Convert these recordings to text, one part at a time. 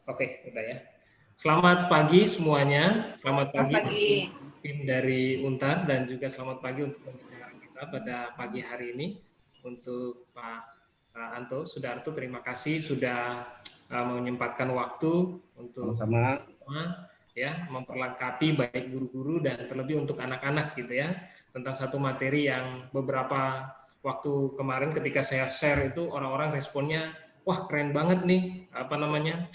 Oke, udah ya. Selamat pagi semuanya. Selamat Selamat pagi pagi. tim dari Untar dan juga selamat pagi untuk pembicara kita pada pagi hari ini. Untuk Pak Anto Sudarto, terima kasih sudah menyempatkan waktu untuk sama-sama ya memperlengkapi baik guru-guru dan terlebih untuk anak-anak gitu ya tentang satu materi yang beberapa waktu kemarin ketika saya share itu orang-orang responnya wah keren banget nih apa namanya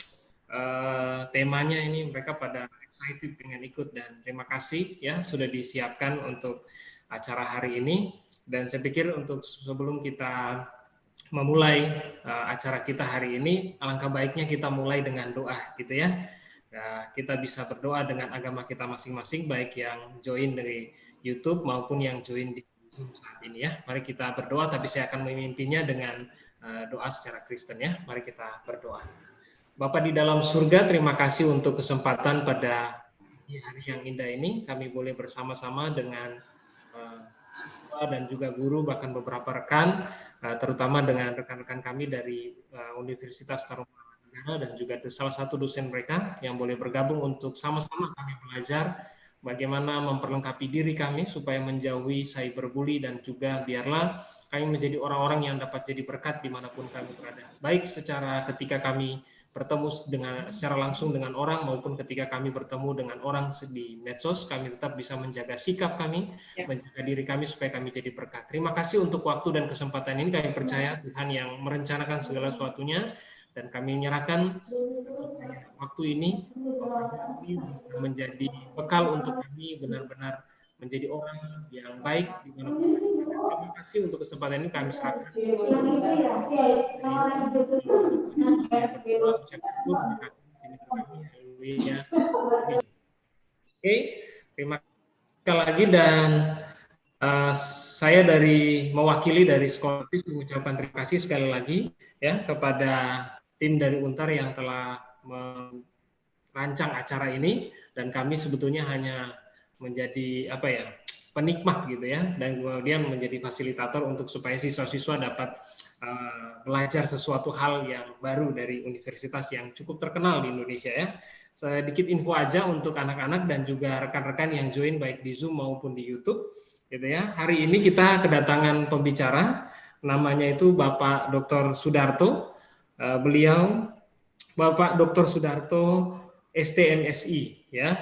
temanya ini mereka pada excited dengan ikut dan terima kasih ya sudah disiapkan untuk acara hari ini dan saya pikir untuk sebelum kita memulai acara kita hari ini alangkah baiknya kita mulai dengan doa gitu ya. Nah, kita bisa berdoa dengan agama kita masing-masing baik yang join dari YouTube maupun yang join di Zoom saat ini ya. Mari kita berdoa tapi saya akan memimpinnya dengan doa secara Kristen ya. Mari kita berdoa. Bapak di dalam surga, terima kasih untuk kesempatan pada hari yang indah ini. Kami boleh bersama-sama dengan dan juga guru, bahkan beberapa rekan, terutama dengan rekan-rekan kami dari Universitas Tarumanagara dan juga salah satu dosen mereka yang boleh bergabung untuk sama-sama kami belajar bagaimana memperlengkapi diri kami supaya menjauhi cyberbully dan juga biarlah kami menjadi orang-orang yang dapat jadi berkat dimanapun kami berada. Baik secara ketika kami bertemu dengan secara langsung dengan orang maupun ketika kami bertemu dengan orang di medsos, kami tetap bisa menjaga sikap kami, menjaga diri kami supaya kami jadi berkat. Terima kasih untuk waktu dan kesempatan ini. Kami percaya Tuhan yang merencanakan segala sesuatunya dan kami menyerahkan waktu ini menjadi bekal untuk kami benar-benar menjadi orang yang baik dimanapun. Terima kasih untuk kesempatan ini kami serahkan. Oke, terima kasih lagi dan saya mewakili dari sekolah mengucapkan terima kasih sekali lagi ya kepada tim dari Untar yang telah merancang acara ini dan kami sebetulnya hanya menjadi penikmat gitu ya dan kemudian menjadi fasilitator untuk supaya siswa-siswa dapat belajar sesuatu hal yang baru dari universitas yang cukup terkenal di Indonesia ya. Sedikit info aja untuk anak-anak dan juga rekan-rekan yang join baik di Zoom maupun di YouTube gitu ya. Hari ini kita kedatangan pembicara namanya itu Bapak Dr. Sudarto. Beliau Bapak Dr. Sudarto STMSI ya.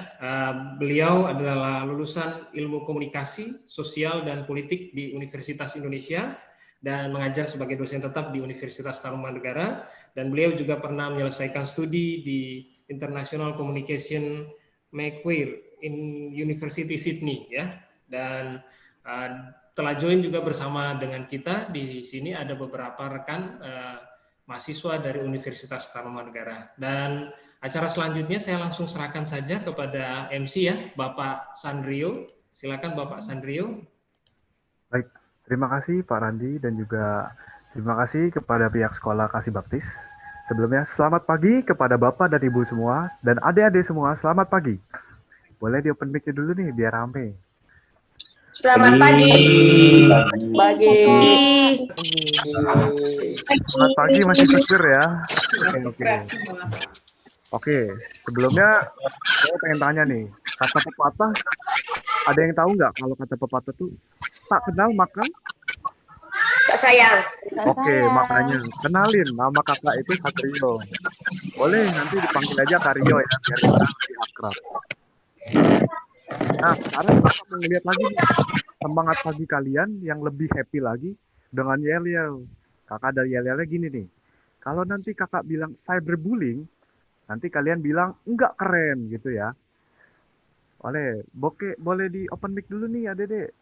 Beliau adalah lulusan Ilmu Komunikasi, Sosial dan Politik di Universitas Indonesia dan mengajar sebagai dosen tetap di Universitas Tarumanagara dan beliau juga pernah menyelesaikan studi di International Communication Macquarie in University Sydney ya dan telah join juga bersama dengan kita di sini ada beberapa rekan mahasiswa dari Universitas Tarumanagara dan acara selanjutnya saya langsung serahkan saja kepada MC ya Bapak Sandrio. Silakan Bapak Sandrio. Baik, terima kasih Pak Randi dan juga terima kasih kepada pihak Sekolah Kasih Baptis. Sebelumnya, selamat pagi kepada Bapak dan Ibu semua, dan adik-adik semua, selamat pagi. Boleh di open mic-nya dulu nih, biar rame. Selamat pagi. Pagi. Selamat pagi, masih seger ya. Oke, sebelumnya saya pengen tanya nih, kata pepatah, ada yang tahu nggak kalau kata pepatah tuh, tak kenal maka Kak sayang. Oke, makanya kenalin nama kakak itu Satrio. Boleh nanti dipanggil aja Karyo ya, biar kita lebih akrab. Nah, sekarang kakak mau ngeliat lagi nih, semangat pagi kalian yang lebih happy lagi dengan yel-yel. Kakak dari yel-yelnya gini nih, kalau nanti kakak bilang cyberbullying, nanti kalian bilang enggak keren gitu ya. Boleh di open mic dulu nih adek-adek.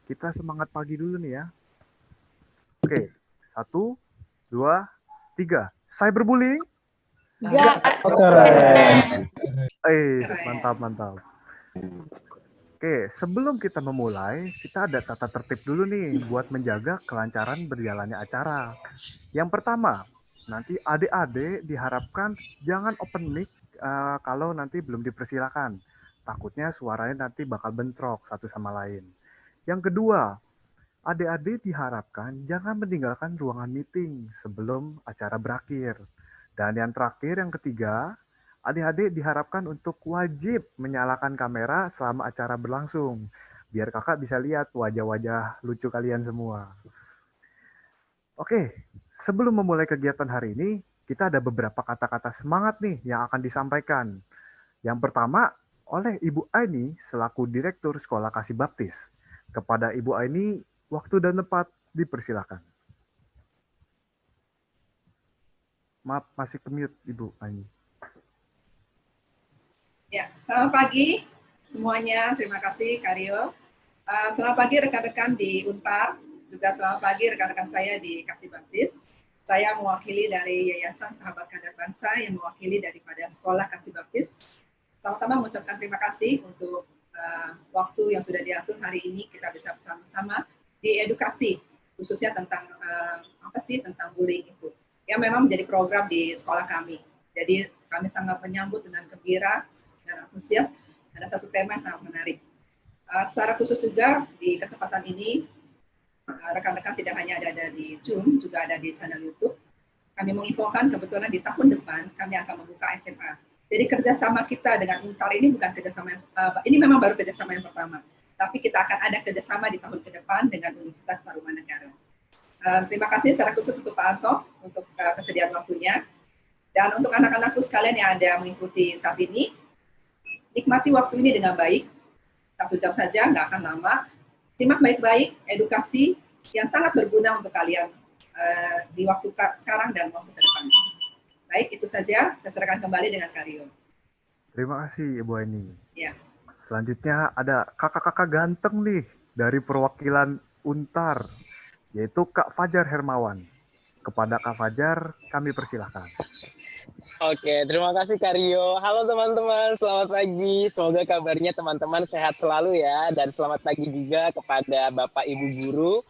Kita semangat pagi dulu nih ya. Oke, 1, 2, 3. Cyberbullying? Enggak keren. Mantap. Oke, sebelum kita memulai, kita ada tata tertib dulu nih buat menjaga kelancaran berjalannya acara. Yang pertama, nanti adik-adik diharapkan jangan open mic kalau nanti belum dipersilakan. Takutnya suaranya nanti bakal bentrok satu sama lain. Yang kedua, adik-adik diharapkan jangan meninggalkan ruangan meeting sebelum acara berakhir. Dan yang terakhir, yang ketiga, Adik-adik diharapkan untuk wajib menyalakan kamera selama acara berlangsung, biar kakak bisa lihat wajah-wajah lucu kalian semua. Oke, sebelum memulai kegiatan hari ini, kita ada beberapa kata-kata semangat nih yang akan disampaikan. Yang pertama, oleh Ibu Aini selaku Direktur Sekolah Kasih Baptis. Kepada Ibu Aini, waktu dan tempat dipersilakan. Maaf, masih ke-mute Ibu Aini. Ya, selamat pagi semuanya. Terima kasih, Karyo. Selamat pagi rekan-rekan di Untar, juga selamat pagi rekan-rekan saya di Kasih Baptis. Saya mewakili dari Yayasan Sahabat Kadar Bangsa yang mewakili daripada Sekolah Kasih Baptis. Pertama-tama mengucapkan terima kasih untuk waktu yang sudah diatur hari ini kita bisa bersama-sama diedukasi khususnya tentang tentang bullying itu. Yang memang menjadi program di sekolah kami. Jadi kami sangat menyambut dengan gembira dan antusias. Ada satu tema yang sangat menarik. Secara khusus juga di kesempatan ini, rekan-rekan tidak hanya ada di Zoom, juga ada di channel YouTube. Kami menginfokan kebetulan di tahun depan kami akan membuka SMA. Jadi kerjasama kita dengan Untar ini bukan kerjasama ini memang baru kerjasama yang pertama. Tapi kita akan ada kerjasama di tahun ke depan dengan Universitas Tarumanegara. Terima kasih secara khusus untuk Pak Anto untuk kesediaan waktunya. Dan untuk anak-anakku sekalian yang ada mengikuti saat ini, nikmati waktu ini dengan baik, 1 jam saja, nggak akan lama. Simak baik-baik edukasi yang sangat berguna untuk kalian di waktu sekarang dan waktu ke depan. Baik, itu saja. Saya serahkan kembali dengan Karyo. Terima kasih Ibu Aini. Ya. Selanjutnya ada kakak-kakak ganteng nih dari perwakilan Untar, yaitu Kak Fajar Hermawan. Kepada Kak Fajar, kami persilahkan. Oke, terima kasih Karyo. Halo teman-teman, selamat pagi. Semoga kabarnya teman-teman sehat selalu ya. Dan selamat pagi juga kepada Bapak Ibu Guru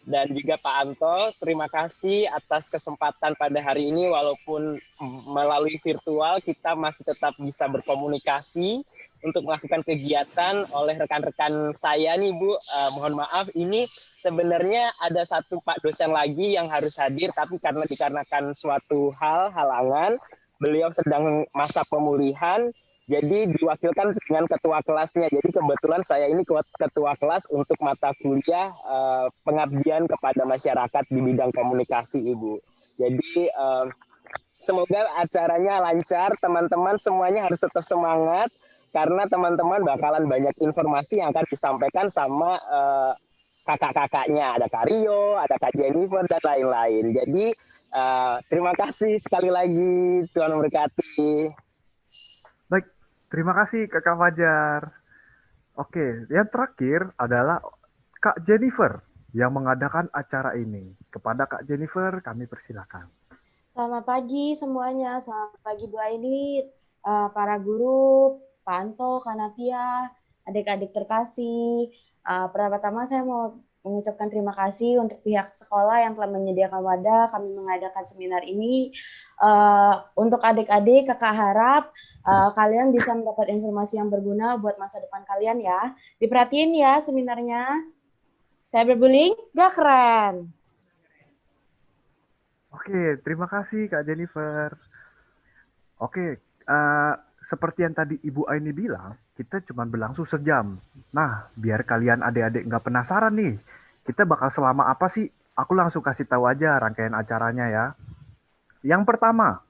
dan juga Pak Anto. Terima kasih atas kesempatan pada hari ini. Walaupun melalui virtual, kita masih tetap bisa berkomunikasi untuk melakukan kegiatan oleh rekan-rekan saya nih Bu. Mohon maaf, ini sebenarnya ada satu Pak dosen lagi yang harus hadir, tapi karena dikarenakan suatu halangan, beliau sedang masa pemulihan, jadi diwakilkan dengan ketua kelasnya. Jadi kebetulan saya ini ketua kelas untuk mata kuliah pengabdian kepada masyarakat di bidang komunikasi, Ibu. Jadi semoga acaranya lancar, teman-teman semuanya harus tetap semangat, karena teman-teman bakalan banyak informasi yang akan disampaikan sama kakak-kakaknya. Ada Karyo, ada Kak Jennifer, dan lain-lain. Jadi terima kasih sekali lagi, Tuhan memberkati. Baik, terima kasih Kak Fajar. Oke, yang terakhir adalah Kak Jennifer yang mengadakan acara ini. Kepada Kak Jennifer, kami persilakan. Selamat pagi semuanya. Selamat pagi Bu Aini, para guru, Pak Anto, Kak Natia, adik-adik terkasih. Pertama-tama saya mau mengucapkan terima kasih untuk pihak sekolah yang telah menyediakan wadah kami mengadakan seminar ini. Untuk adik-adik, kakak harap kalian bisa mendapat informasi yang berguna buat masa depan kalian ya. Diperhatiin ya seminarnya. Saya berbuling, gak keren. Oke, terima kasih Kak Jennifer. Oke, seperti yang tadi Ibu Aini bilang, kita cuma berlangsung sejam. Nah, biar kalian adik-adik nggak penasaran nih, kita bakal selama apa sih? Aku langsung kasih tahu aja rangkaian acaranya ya. Yang pertama,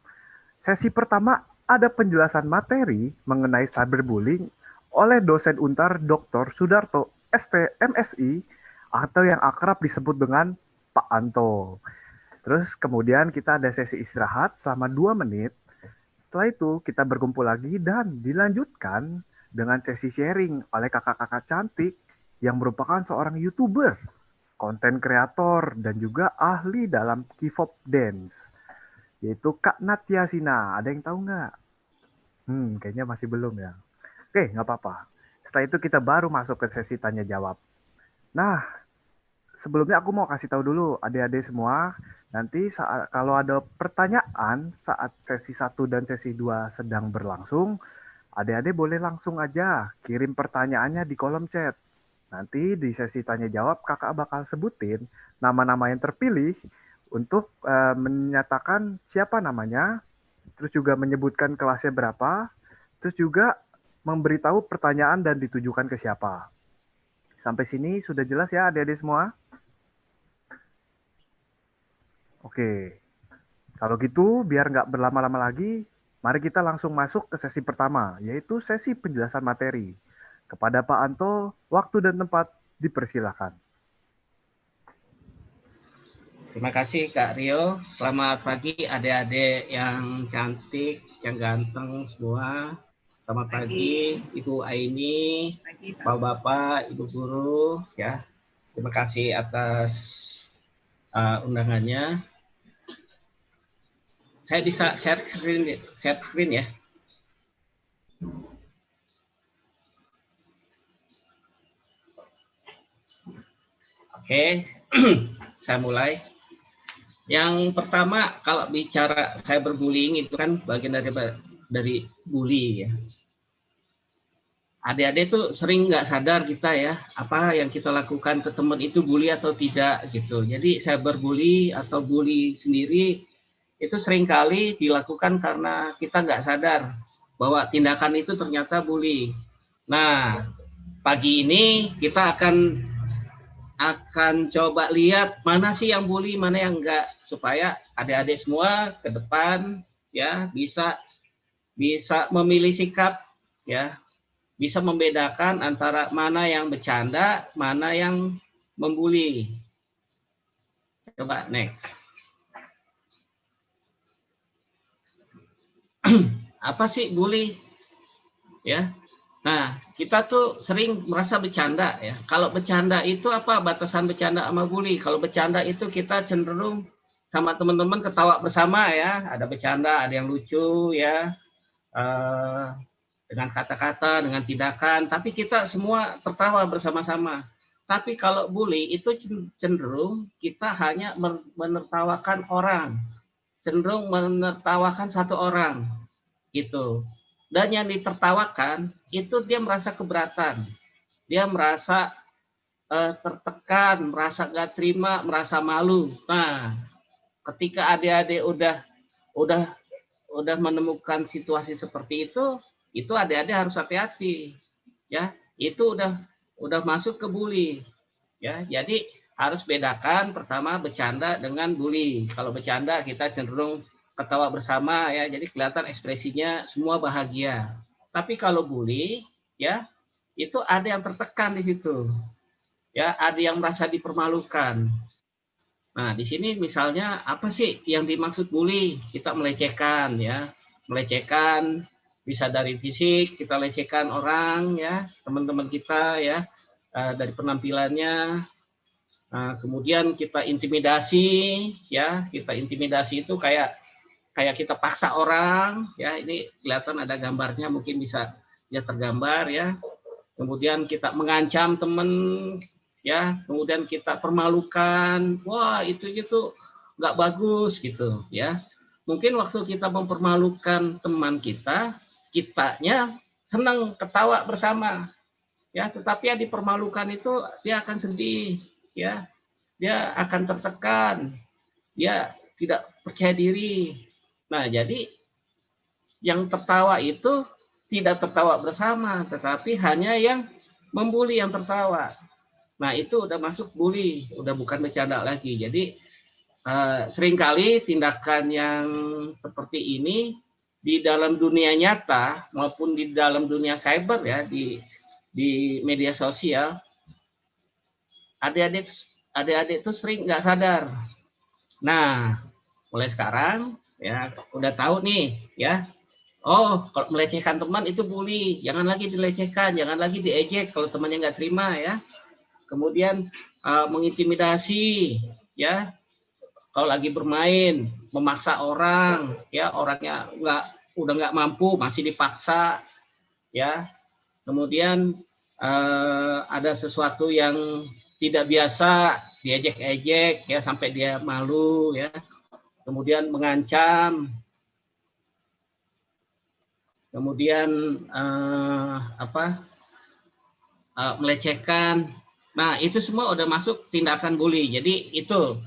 sesi pertama ada penjelasan materi mengenai cyberbullying oleh dosen Untar Dr. Sudarto, ST, MSI, atau yang akrab disebut dengan Pak Anto. Terus kemudian kita ada sesi istirahat selama 2 menit. Setelah itu kita berkumpul lagi dan dilanjutkan dengan sesi sharing oleh kakak-kakak cantik yang merupakan seorang YouTuber, konten kreator, dan juga ahli dalam K-pop dance, yaitu Kak Natia Sina. Ada yang tahu nggak? Kayaknya masih belum ya. Oke, nggak apa-apa. Setelah itu kita baru masuk ke sesi tanya jawab. Nah, sebelumnya aku mau kasih tahu dulu adik-adik semua, nanti kalau ada pertanyaan saat sesi 1 dan sesi 2 sedang berlangsung, adik-adik boleh langsung aja kirim pertanyaannya di kolom chat. Nanti di sesi tanya jawab kakak bakal sebutin nama-nama yang terpilih untuk menyatakan siapa namanya, terus juga menyebutkan kelasnya berapa, terus juga memberitahu pertanyaan dan ditujukan ke siapa. Sampai sini sudah jelas ya adik-adik semua? Oke, kalau gitu biar nggak berlama-lama lagi, mari kita langsung masuk ke sesi pertama, yaitu sesi penjelasan materi. Kepada Pak Anto, waktu dan tempat dipersilakan. Terima kasih Kak Rio. Selamat pagi adik-adik yang cantik, yang ganteng semua. Selamat pagi Ibu Aini, Bapak-bapak, Ibu guru ya. Terima kasih atas undangannya. Saya bisa share screen ya. Oke, saya mulai. Yang pertama, kalau bicara cyberbullying itu kan bagian dari bully ya. Adik-adik tuh sering nggak sadar kita ya, apa yang kita lakukan ke teman itu bully atau tidak gitu. Jadi cyberbully atau bully sendiri itu seringkali dilakukan karena kita nggak sadar bahwa tindakan itu ternyata bully. Nah, pagi ini kita akan coba lihat mana sih yang bully, mana yang enggak, supaya adik-adik semua ke depan ya bisa memilih sikap ya, bisa membedakan antara mana yang bercanda, mana yang membuli. Coba next. Apa sih bully? Ya. Nah, kita tuh sering merasa bercanda ya. Kalau bercanda itu apa batasan bercanda sama bully? Kalau bercanda itu kita cenderung sama teman-teman ketawa bersama ya. Ada bercanda, ada yang lucu ya. Dengan kata-kata, dengan tindakan. Tapi kita semua tertawa bersama-sama. Tapi kalau bully itu cenderung kita hanya menertawakan orang. Cenderung menertawakan satu orang. Gitu. Dan yang ditertawakan itu dia merasa keberatan, dia merasa tertekan, merasa gak terima, merasa malu. Nah, ketika adik-adik udah menemukan situasi seperti itu adik-adik harus hati-hati, ya. Itu udah masuk ke bully, ya. Jadi harus bedakan pertama bercanda dengan bully. Kalau bercanda kita cenderung ketawa bersama ya, jadi kelihatan ekspresinya semua bahagia. Tapi kalau bully ya, itu ada yang tertekan di situ. Ya, ada yang merasa dipermalukan. Nah, di sini misalnya apa sih yang dimaksud bully? Kita melecehkan ya. Melecehkan bisa dari fisik, kita lecehkan orang ya, teman-teman kita ya, dari penampilannya. Nah, kemudian kita intimidasi ya, kita intimidasi itu kayak kita paksa orang ya, ini kelihatan ada gambarnya, mungkin bisa ya tergambar ya. Kemudian kita mengancam teman ya, kemudian kita permalukan, wah itu nggak bagus gitu ya. Mungkin waktu kita mempermalukan teman kitanya senang ketawa bersama ya, tetapi yang dipermalukan itu dia akan sedih ya, dia akan tertekan, dia tidak percaya diri. Nah, jadi yang tertawa itu tidak tertawa bersama, tetapi hanya yang membuli yang tertawa. Nah, itu udah masuk bully, udah bukan bercanda lagi. Jadi seringkali tindakan yang seperti ini di dalam dunia nyata maupun di dalam dunia cyber ya, di media sosial, adik-adik itu sering nggak sadar. Nah, mulai sekarang ya udah tahu nih ya, oh kalau melecehkan teman itu bully, jangan lagi dilecehkan, jangan lagi diejek kalau temannya nggak terima ya. Kemudian mengintimidasi ya, kalau lagi bermain memaksa orang ya, orangnya udah nggak mampu masih dipaksa ya. Kemudian ada sesuatu yang tidak biasa diejek-ejek ya sampai dia malu ya. Kemudian mengancam, kemudian melecehkan. Nah, itu semua udah masuk tindakan bully. Jadi itu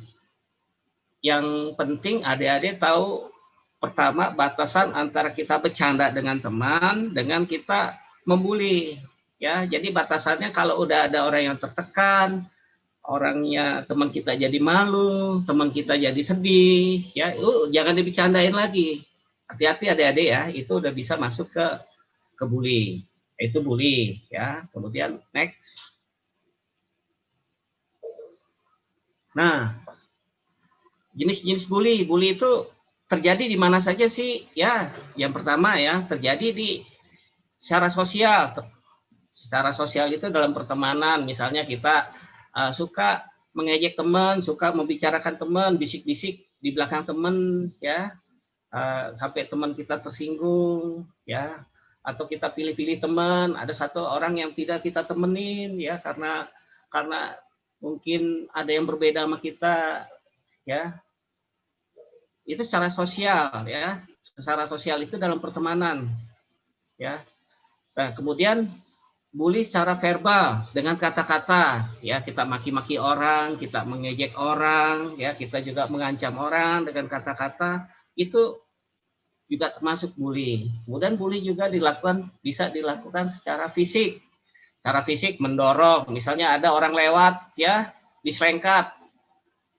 yang penting adik-adik tahu pertama batasan antara kita bercanda dengan teman dengan kita membuli, ya. Jadi batasannya kalau udah ada orang yang tertekan, orangnya teman kita jadi malu, teman kita jadi sedih, ya, jangan dibercandain lagi. Hati-hati adik-adik ya, itu udah bisa masuk ke bully. Itu bully, ya. Kemudian next. Nah, jenis-jenis bully itu terjadi di mana saja sih? Ya, yang pertama ya, terjadi di secara sosial. Secara sosial itu dalam pertemanan, misalnya kita suka mengejek teman, suka membicarakan teman, bisik-bisik di belakang teman, ya, sampai teman kita tersinggung, ya, atau kita pilih-pilih teman. Ada satu orang yang tidak kita temenin, ya, karena mungkin ada yang berbeda sama kita, ya. Itu secara sosial, ya. Secara sosial itu dalam pertemanan, ya. Nah, kemudian bully secara verbal dengan kata-kata, ya, kita maki-maki orang, kita mengejek orang, ya, kita juga mengancam orang dengan kata-kata, itu juga termasuk bully. Kemudian bully juga bisa dilakukan secara fisik. Secara fisik mendorong, misalnya ada orang lewat, ya, diselengkat.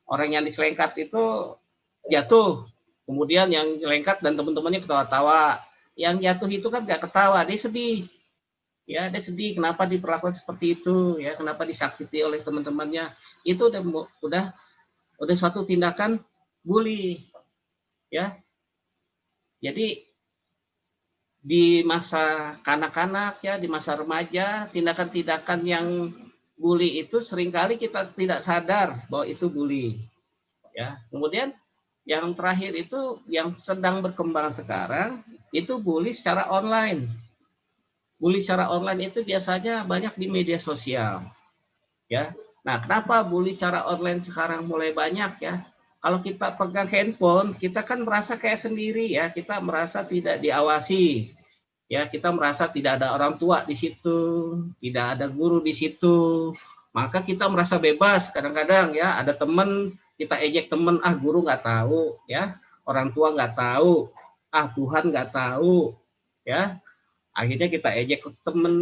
Orang yang diselengkat itu jatuh, kemudian yang lengkat dan teman-temannya ketawa-tawa. Yang jatuh itu kan gak ketawa, dia sedih. Ya, dia sedih kenapa diperlakukan seperti itu, ya, kenapa disakiti oleh teman-temannya. Itu udah suatu tindakan bully, ya. Jadi di masa kanak-kanak, ya, di masa remaja, tindakan-tindakan yang bully itu seringkali kita tidak sadar bahwa itu bully, ya. Kemudian yang terakhir itu yang sedang berkembang sekarang itu bully secara online. Bully secara online itu biasanya banyak di media sosial, ya. Nah, kenapa bully secara online sekarang mulai banyak, ya? Kalau kita pegang handphone, kita kan merasa kayak sendiri, ya. Kita merasa tidak diawasi, ya. Kita merasa tidak ada orang tua di situ, tidak ada guru di situ. Maka kita merasa bebas. Kadang-kadang, ya, ada teman, kita ejek teman, guru nggak tahu, ya. Orang tua nggak tahu, Tuhan nggak tahu, ya. Akhirnya kita ejek ke temen,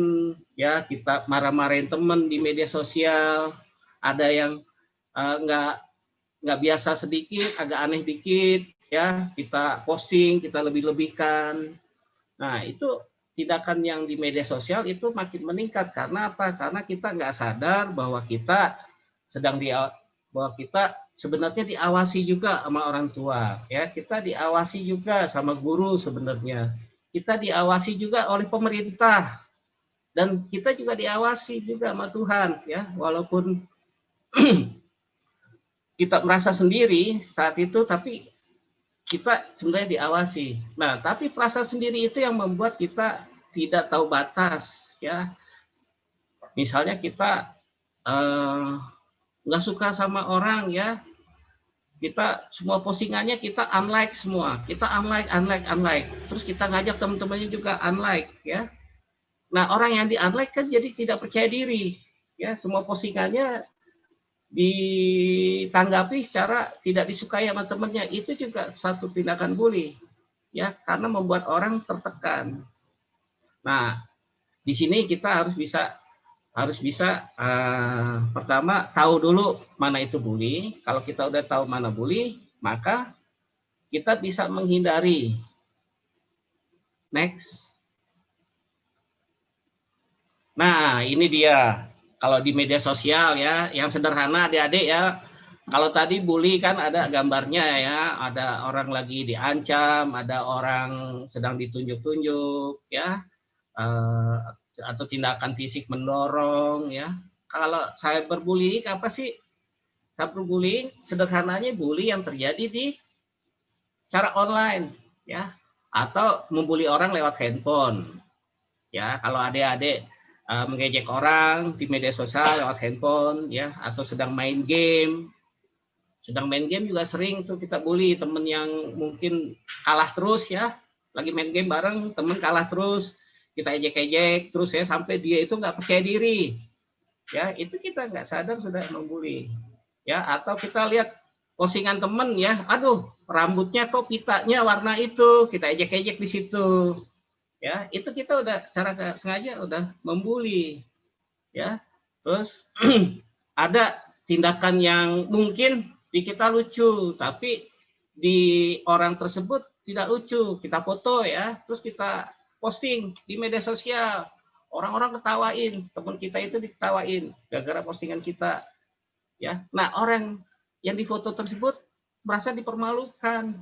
ya, kita marah-marahin temen di media sosial. Ada yang nggak biasa sedikit, agak aneh dikit, ya, kita posting, kita lebih-lebihkan. Nah, itu tindakan yang di media sosial itu makin meningkat. Karena apa? Karena kita nggak sadar bahwa kita sebenarnya diawasi juga sama orang tua, ya. Kita diawasi juga sama guru sebenarnya. Kita diawasi juga oleh pemerintah, dan kita juga diawasi juga sama Tuhan, ya, walaupun kita merasa sendiri saat itu, tapi kita sebenarnya diawasi. Nah, tapi perasaan sendiri itu yang membuat kita tidak tahu batas, ya. Misalnya kita nggak suka sama orang, ya, kita semua postingannya kita unlike semua, kita unlike, terus kita ngajak teman-temannya juga unlike, ya. Nah, orang yang di unlike kan jadi tidak percaya diri, ya, semua postingannya ditanggapi secara tidak disukai sama temannya. Itu juga satu tindakan bully, ya, karena membuat orang tertekan. Nah, di sini kita harus bisa pertama tahu dulu mana itu bully. Kalau kita udah tahu mana bully, maka kita bisa menghindari. Next. Nah, ini dia. Kalau di media sosial, ya, yang sederhana adik-adik, ya. Kalau tadi bully kan ada gambarnya, ya, ada orang lagi diancam, ada orang sedang ditunjuk-tunjuk, ya. Atau tindakan fisik mendorong, ya. Kalau cyberbullying apa sih? Cyberbullying sederhananya bully yang terjadi di secara online, ya, atau membuli orang lewat handphone, ya. Kalau adik-adik mengejek orang di media sosial lewat handphone, ya, atau sedang main game juga sering tuh kita bully temen yang mungkin kalah terus, ya, lagi main game bareng temen kalah terus. Kita ejek-ejek terus, ya, sampai dia itu nggak percaya diri, ya, itu kita nggak sadar sudah membuli, ya. Atau kita lihat postingan temen ya, aduh rambutnya kok pitanya warna itu, kita ejek-ejek di situ. Ya, itu kita udah secara sengaja udah membuli. Ya. Terus ada tindakan yang mungkin di kita lucu, tapi di orang tersebut tidak lucu. Kita foto ya, terus kita posting di media sosial. Orang-orang ketawain, teman kita itu diketawain gara-gara postingan kita. Ya. Nah, orang yang difoto tersebut merasa dipermalukan.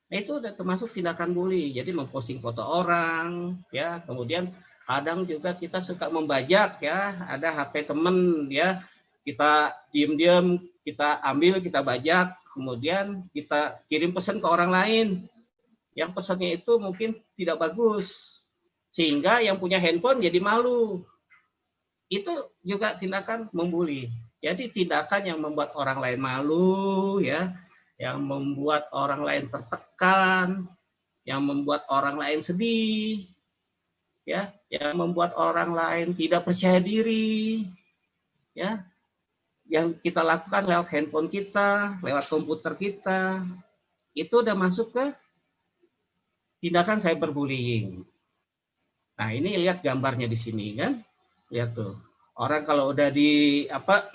Nah, itu udah termasuk tindakan bully. Jadi memposting foto orang, ya. Kemudian kadang juga kita suka membajak, ya. Ada HP temen, ya. Kita diem-diem, kita ambil, kita bajak, kemudian kita kirim pesan ke orang lain. Yang pesannya itu mungkin tidak bagus, sehingga yang punya handphone jadi malu. Itu juga tindakan membuli. Jadi tindakan yang membuat orang lain malu, ya, yang membuat orang lain tertekan, yang membuat orang lain sedih, ya, yang membuat orang lain tidak percaya diri, ya, yang kita lakukan lewat handphone kita, lewat komputer kita, itu udah masuk ke tindakan cyberbullying. Nah, ini lihat gambarnya di sini kan, lihat tuh, orang kalau udah di apa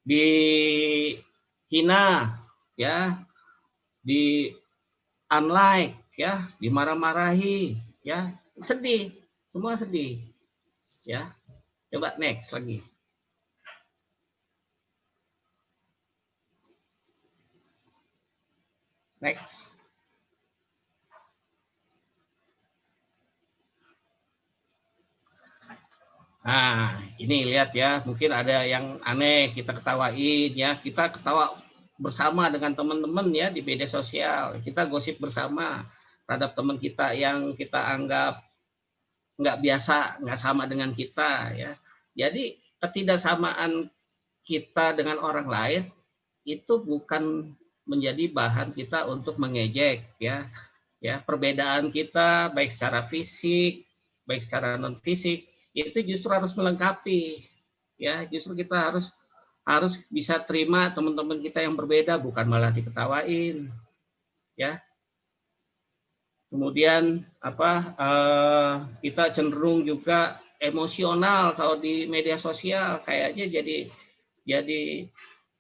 dihina, ya, di unlike, ya, dimarah-marahi, ya, sedih, semua sedih, ya. Coba next lagi. Next. Nah, ini lihat ya, mungkin ada yang aneh, kita ketawain ya, kita ketawa bersama dengan teman-teman ya di media sosial, kita gosip bersama terhadap teman kita yang kita anggap nggak biasa, nggak sama dengan kita ya. Jadi ketidaksamaan kita dengan orang lain itu bukan menjadi bahan kita untuk mengejek ya. Ya, perbedaan kita baik secara fisik, baik secara non fisik itu justru harus melengkapi, ya, justru kita harus bisa terima teman-teman kita yang berbeda, bukan malah diketawain, ya. Kemudian kita cenderung juga emosional kalau di media sosial, kayaknya jadi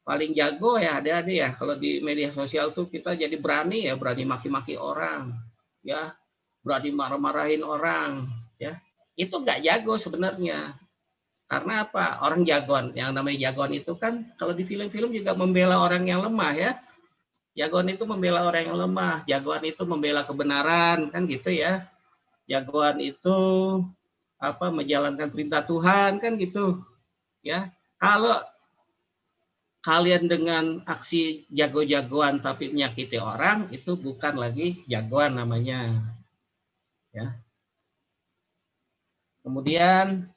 paling jago ya adik-adik ya, kalau di media sosial tuh kita jadi berani maki-maki orang, ya, berani marah-marahin orang, ya. Itu nggak jago sebenarnya. Karena apa? Orang jagoan, yang namanya jagoan itu kan kalau di film-film juga membela orang yang lemah ya. Jagoan itu membela orang yang lemah, jagoan itu membela kebenaran kan gitu ya. Jagoan itu menjalankan perintah Tuhan kan gitu. Ya. Kalau kalian dengan aksi jago-jagoan tapi menyakiti orang, itu bukan lagi jagoan namanya. Ya. Kemudian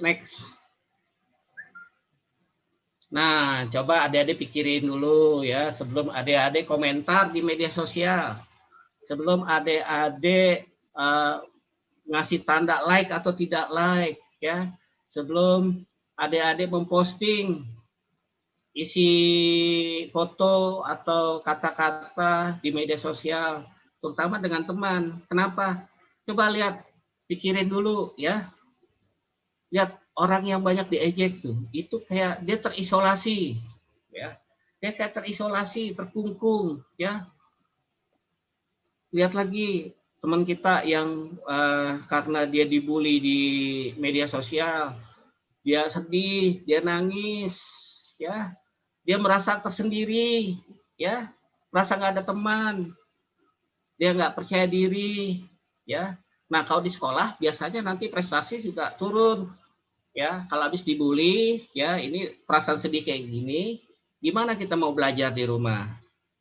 next. Nah, coba adik-adik pikirin dulu ya sebelum adik-adik komentar di media sosial. Sebelum adik-adik ngasih tanda like atau tidak like ya. Sebelum adik-adik memposting isi foto atau kata-kata di media sosial, terutama dengan teman. Kenapa? Coba lihat, pikirin dulu ya. Lihat orang yang banyak diejek tuh, itu kayak dia terisolasi, ya. Dia kayak terisolasi, terkungkung, ya. Lihat lagi teman kita yang karena dia dibully di media sosial, dia sedih, dia nangis, ya. Dia merasa tersendiri, ya. Merasa nggak ada teman, dia nggak percaya diri, ya. Nah, kalau di sekolah biasanya nanti prestasi juga turun, ya. Kalau habis dibully, ya, ini perasaan sedih kayak gini, gimana kita mau belajar di rumah,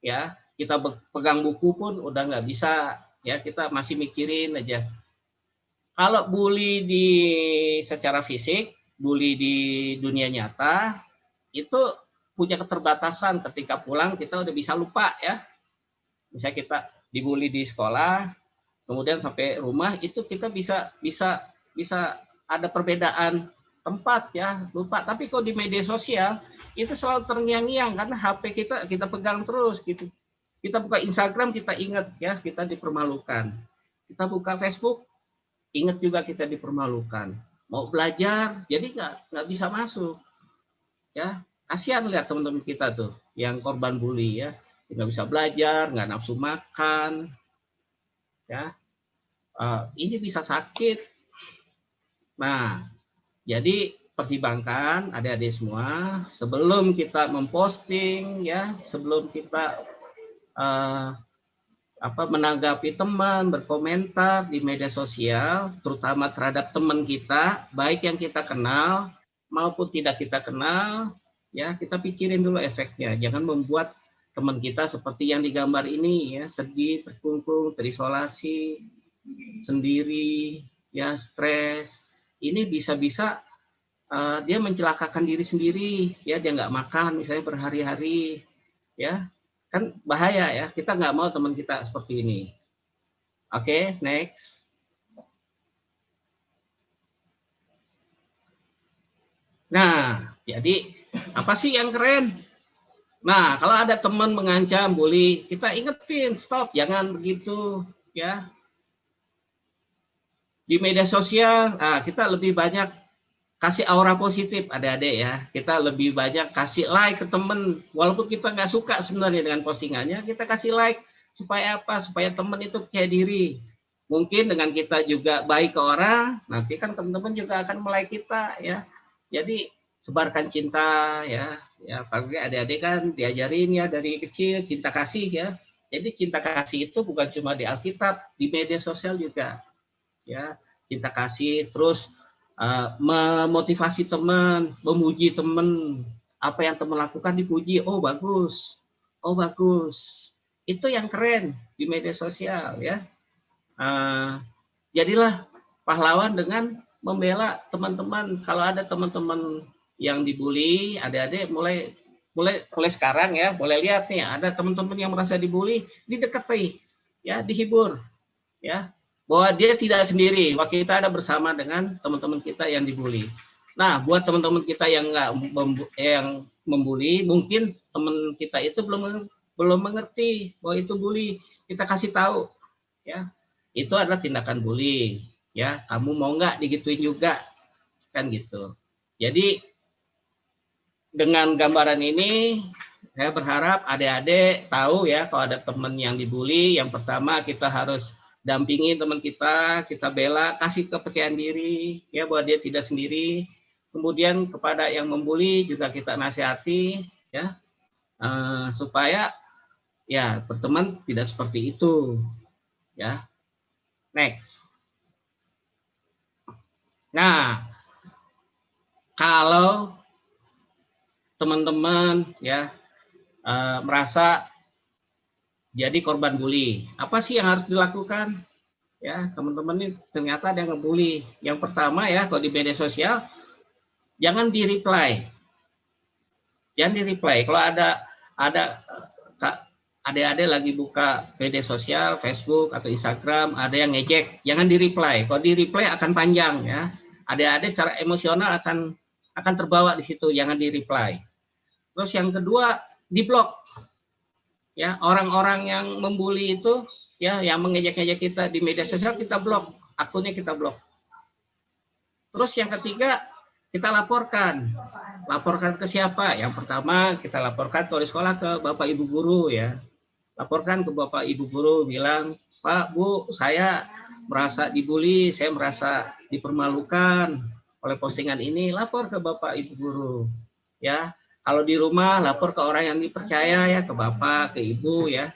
ya? Kita pegang buku pun udah nggak bisa, ya. Kita masih mikirin aja. Kalau bully secara fisik, bully di dunia nyata, itu punya keterbatasan. Ketika pulang kita udah bisa lupa, ya. Misalnya kita dibully di sekolah, kemudian sampai rumah itu kita bisa ada perbedaan tempat ya, lupa. Tapi kok di media sosial itu selalu terngiang-ngiang karena HP kita pegang terus gitu. Kita buka Instagram kita ingat ya kita dipermalukan. Kita buka Facebook ingat juga kita dipermalukan. Mau belajar jadi nggak bisa masuk. Ya, kasihan lihat teman-teman kita tuh yang korban bully ya, nggak bisa belajar, nggak nafsu makan, ya. Ini bisa sakit. Nah, jadi pertimbangkan adik-adik semua sebelum kita memposting ya, sebelum kita menanggapi teman, berkomentar di media sosial, terutama terhadap teman kita, baik yang kita kenal maupun tidak kita kenal, ya kita pikirin dulu efeknya. Jangan membuat teman kita seperti yang digambar ini ya, sedih, terkungkung, terisolasi, sendiri, ya stres. Ini bisa-bisa dia mencelakakan diri sendiri, ya dia nggak makan misalnya berhari-hari, ya kan bahaya ya. Kita nggak mau teman kita seperti ini. Oke, next. Nah, jadi apa sih yang keren? Nah, kalau ada teman mengancam, bully, kita ingetin, stop, jangan begitu, ya. Di media sosial, kita lebih banyak kasih aura positif, adik-adik ya. Kita lebih banyak kasih like ke teman, walaupun kita nggak suka sebenarnya dengan postingannya, kita kasih like supaya apa? Supaya teman itu percaya diri. Mungkin dengan kita juga baik ke orang, nanti kan teman-teman juga akan melike kita, ya. Jadi sebarkan cinta, ya. Ya, apalagi adik-adik kan diajarin ya dari kecil cinta kasih ya. Jadi cinta kasih itu bukan cuma di Alkitab, di media sosial juga. Ya, cinta kasih, terus memotivasi teman, memuji teman, apa yang teman lakukan dipuji, oh bagus, itu yang keren di media sosial ya. Jadilah pahlawan dengan membela teman-teman. Kalau ada teman-teman yang dibully, adik-adik mulai sekarang ya, boleh lihat nih ada teman-teman yang merasa dibully, didekati, ya dihibur, ya. Bahwa dia tidak sendiri, bahwa kita ada bersama dengan teman-teman kita yang dibully. Nah, buat teman-teman kita yang yang membuli, mungkin teman kita itu belum mengerti bahwa itu bully. Kita kasih tahu, ya, itu adalah tindakan bully. Ya, kamu mau nggak digituin juga, kan gitu. Jadi dengan gambaran ini, saya berharap adik-adik tahu ya kalau ada teman yang dibully, yang pertama kita harus dampingi teman kita bela, kasih kepercayaan diri, ya bahwa dia tidak sendiri. Kemudian kepada yang membuli juga kita nasihati, ya supaya ya berteman tidak seperti itu, ya. Next. Nah, kalau teman-teman ya merasa jadi korban bully, apa sih yang harus dilakukan? Ya, teman-teman ini ternyata ada yang ngebully. Yang pertama ya, kalau di media sosial, jangan di-reply. Jangan di-reply. Kalau ada adik-adik lagi buka media sosial, Facebook atau Instagram, ada yang ngejek, jangan di-reply. Kalau di-reply akan panjang ya. Adik-adik secara emosional akan terbawa di situ, jangan di-reply. Terus yang kedua, di-block. Ya, orang-orang yang membuli itu ya, yang mengejek-ejek kita di media sosial kita blok, akunnya kita blok. Terus yang ketiga, kita laporkan. Laporkan ke siapa? Yang pertama kita laporkan kalau di sekolah ke Bapak Ibu guru ya. Laporkan ke Bapak Ibu guru, bilang, "Pak, Bu, saya merasa dibully, saya merasa dipermalukan oleh postingan ini." Lapor ke Bapak Ibu guru. Ya. Kalau di rumah, lapor ke orang yang dipercaya ya, ke bapak, ke ibu ya,